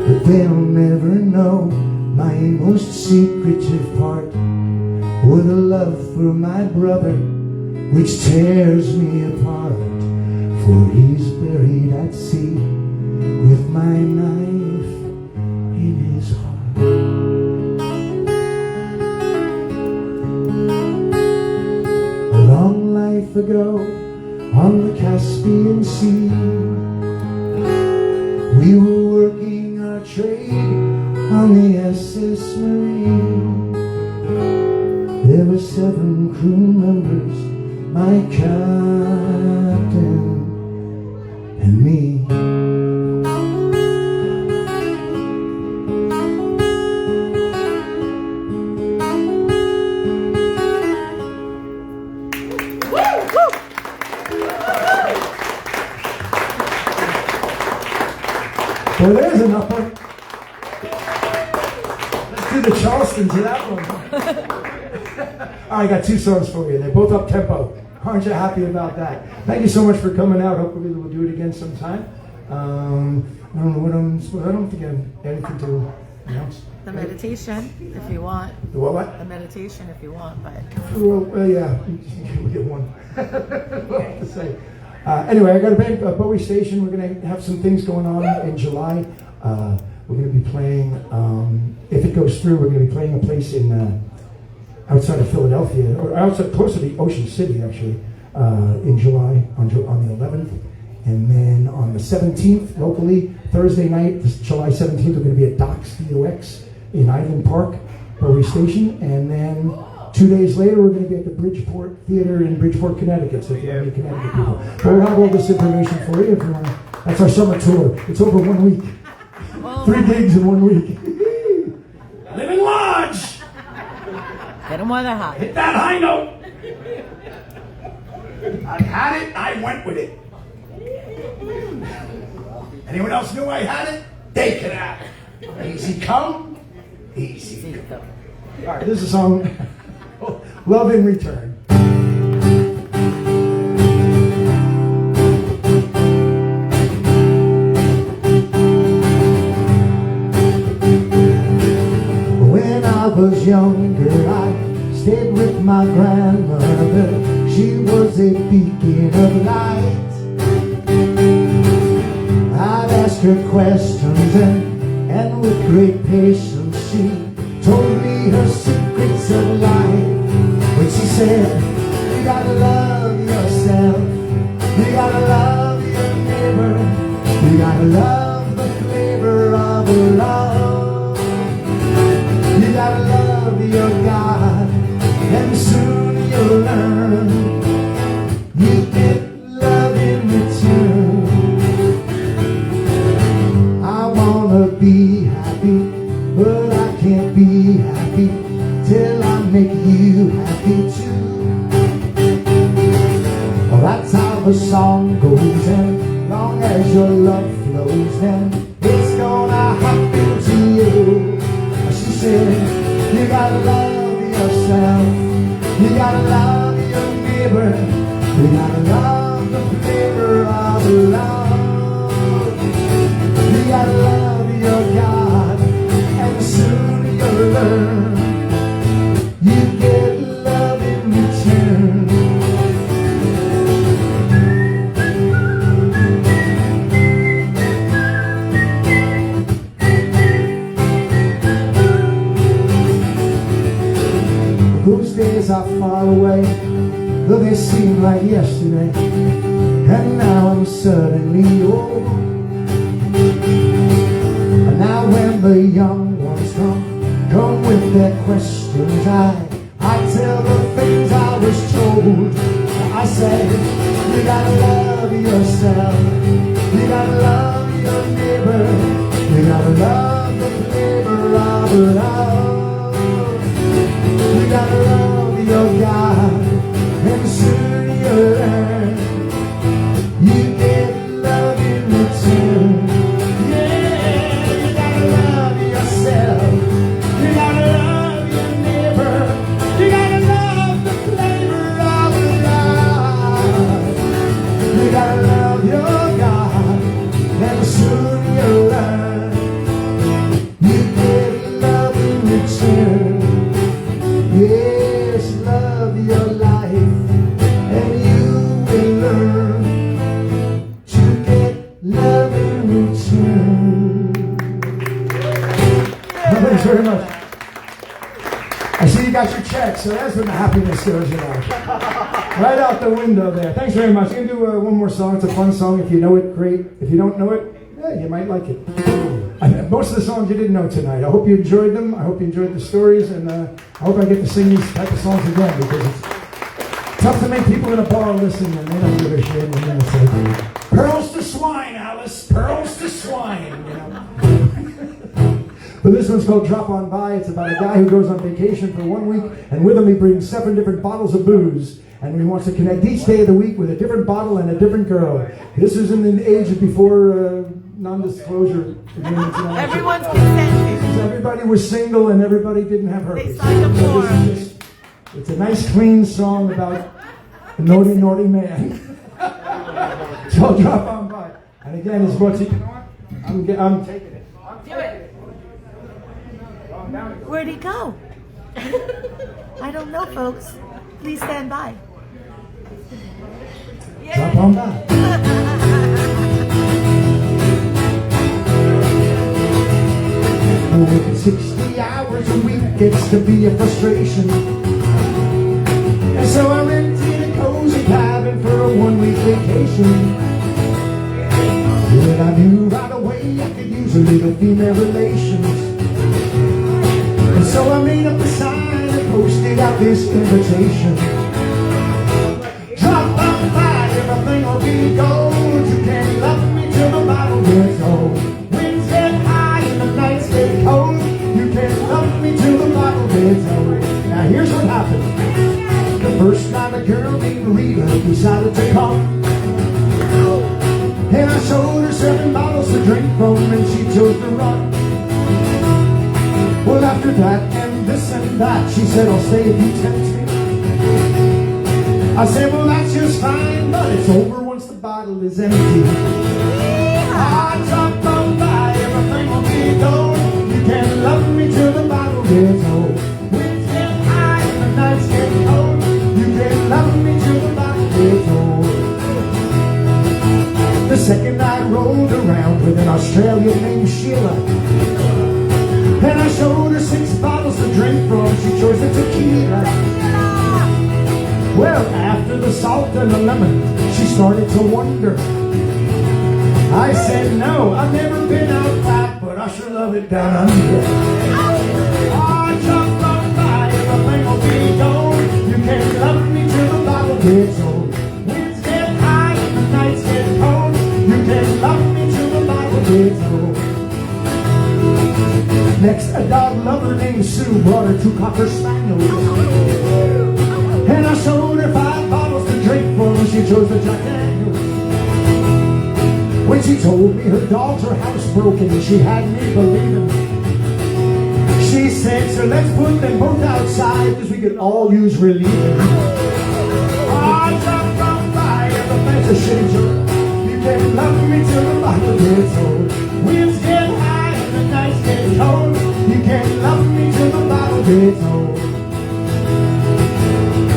But they'll never know my most secretive part, or the love for my brother which tears me apart. For he's buried at sea with my knife in his heart. A long life ago on the Caspian Sea, we were working our trade on the SS Marine. There were 7 crew members, my captain and me. Well, there's an upper. Let's do the Charleston to that one. I got 2 songs for you. They're both up tempo. Aren't you happy about that? Thank you so much for coming out. Hopefully we'll do it again sometime. I don't know what I don't think I have anything to announce.
The meditation, if you want.
The what?
The meditation, if you want, but.
Well, yeah, we get one. What to say. Anyway, I got a band, Bowie Station. We're going to have some things going on in July. We're going to be playing, if it goes through, we're going to be playing a place in outside of Philadelphia, or outside, close to the Ocean City, actually, in July, on the 11th. And then on the 17th, locally, Thursday night, July 17th, we're going to be at Doc's DOX in Island Park, Bowie Station. And then 2 days later, we're going to be at the Bridgeport Theater in Bridgeport, Connecticut. So if you have any Connecticut people, but we'll have all this information for you if you want. That's our summer tour. It's over 1 week. 3 gigs in 1 week. Living large.
Get them while they're hot.
Hit that high note. I had it. I went with it. Anyone else knew I had it? They could have it. Easy come, easy go. All right, this is a song, Love in Return.
When I was younger, I stayed with my grandmother. She was a beacon of light. I'd ask her questions and with great patience she told me her secrets of life. When she said, you gotta love yourself, you gotta love your neighbor, you gotta love the flavor of love, you gotta love your God, and soon you'll learn you get love in return. I wanna be happy, but I can't be happy till I make you happy too. Well, that's how the song goes, and long as your love flows, then it's gonna happen to you. She said, you gotta love yourself, you gotta love your neighbor, you gotta love the flavor of love, you gotta love your God, and soon you'll learn you get love in return. Those days are far away, though they seem like yesterday. And now I'm suddenly old. And now when the young ones come with their questions, I tell the things I was told. I say, you gotta love yourself, you gotta love your neighbor, you gotta love the flavor of love, you gotta love your God, and soon you'll learn you get love in return. Yeah, you gotta love yourself, you gotta love your neighbor, you gotta love the flavor of love, you gotta love your God, and soon you'll learn you get love in return. Yes, love your life, and you will learn to get love in return.
Well, thanks very much. I see you got your check, so that's when the happiness goes, you know. Right out the window there. Thanks very much. I'm going to do one more song. It's a fun song. If you know it, great. If you don't know it, yeah, you might like it. Most of the songs you didn't know tonight. I hope you enjoyed them. I hope you enjoyed the stories, and I hope I get to sing these type of songs again, because it's tough to make people in a bar listen and they don't give a shit. And then it's like, pearls to swine, Alice, pearls to swine, you know. But this one's called Drop On By. It's about a guy who goes on vacation for 1 week, and with him he brings 7 different bottles of booze, and he wants to connect each day of the week with a different bottle and a different girl. This is in the age before non-disclosure agreements.
Everyone's consenting.
Everybody was single and everybody didn't have herpes.
They signed a
So
form.
this is it's a nice, clean song about a naughty, naughty man. So I'll drop on by. And again, it's brought to you. I'm taking it.
Do it.
Where'd he go? I don't know, folks. Please stand by.
Drop on by.
Working 60 hours a week gets to be a frustration, and so I rented a cozy cabin for a 1-week vacation. And I knew right away I could use a little female relations, and so I made up a sign and posted out this invitation. Drop on by, everything will be gold. You can love me till the bottle gets old. Winds get high and the nights get cold. You can love me till the bottle gets old. Now here's what happened. The first night a girl named Rita decided to come, and I showed her 7 bottles to drink from, and she chose to run. Well, after that and this and that, she said, I'll stay if you tempt me. I said, well, that's just fine, but it's over once the bottle is empty. I dropped on by, everything will be gold. You can love me till the bottle gets old. Winds get high and the nights get cold. You can love me till the bottle gets old. The second night rolled around with an Australian named Sheila, and I showed her 6 bottles to drink from. She chose the tequila. Well, after the salt and the lemon, she started to wonder. I said, no, I've never been out back, but I sure love it down under. I jumped on by, everything will be gold. You can love me till the bottle gets old. Winds get high and the nights get cold. You can love me till the bottle gets old. Next, a dog lover named Sue brought her 2 Cocker Spaniels, and I showed her 5 bottles to drink from. She chose the Jack Daniels. When she told me her dogs were housebroken, she had me believing. She said, so let's put them both outside, because we could all use relieving. I jumped on by, everything's a shitty joke. You can love me till the bottle gets old. Winds get high and the nights get cold. You can love me till the bottle gets old.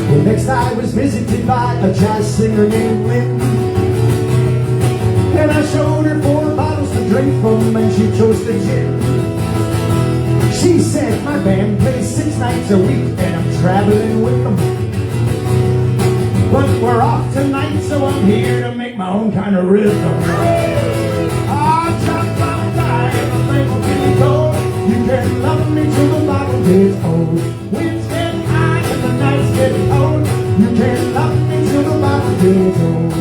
Well, next I was visited by a jazz singer named Lynn, and I showed her 4 bottles to drink from, and she chose the gin. She said, my band plays 6 nights a week, and I'm traveling with them. But we're off tonight, so I'm here to make my own kind of rhythm. Ah, chop, chop, die, everything will be gold. You can love me till the bottle gets old. Winds get high and the nights get cold. You can love me till the bottle gets old.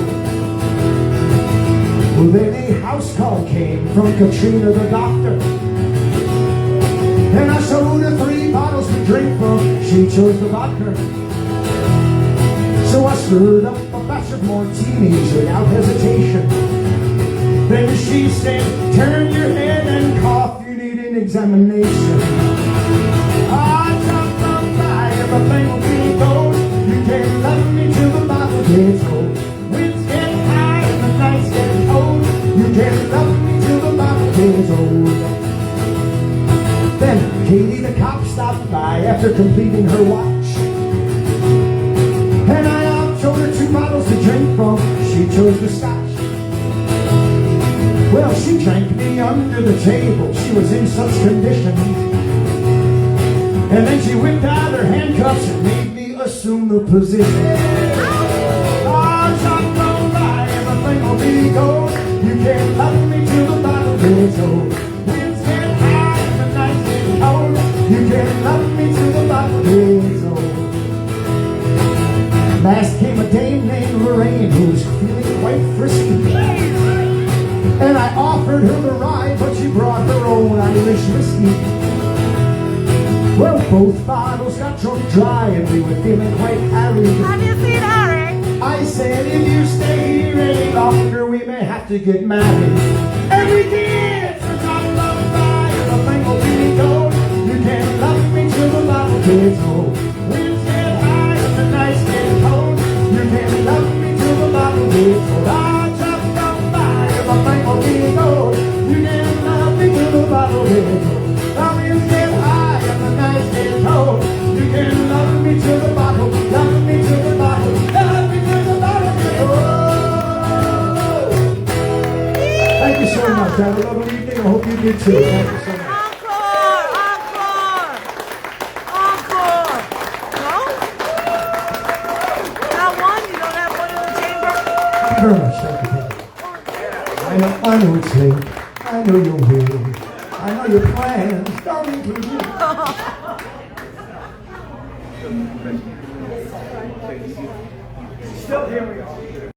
Well, then a house call came from Katrina the doctor, and I showed her 3 bottles to drink from. She chose the vodka. So I stirred up a batch of martinis without hesitation. Then she said, turn your head and cough, you need an examination. Ah, jump, jump, die, everything will be gold. You can love me till the bottle gets old. Winds get high and the nights get cold. You can love me till the bottle gets old. Then Katie the cop stopped by after completing her watch, and I showed her 2 bottles to drink from. She chose the scotch. Well, she drank me under the table. She was in such condition. And then she whipped out her handcuffs and made me assume the position. Ah, shot don't lie, everything will be gold. You can't love me till the bottle gets old. Winds get high and the nights get cold. You can't love me till the bottle gets old. Last came a dame named Lorraine who was feeling quite frisky, and I offered her the ride, but she brought her own Irish whiskey. Well, both bottles got drunk dry, and we were feeling quite harried.
Have you seen Harry?
I said, if you stay here any longer, we may have to get married. And we did! For God love by, everything will be gold. You can't love me till the bottle gets old. Winds get high and the nights get cold. You can't love me till the bottle gets old. Ah, chop, chop, by, everything will be gold. You can't love me till the bottle gets old. The winds get high and the nights get cold. You can't love me till the bottle, love me till the bottle, love me till the bottle gets old. Thank you so much. Have a lovely evening. I hope you do too. Thank you so much.
Encore! Encore! Encore! No? Not one? You don't have one in the chamber?
Thank you very much. Thank you. I know it's late. I know you're weary. I know your plans don't include you.
Still here we are.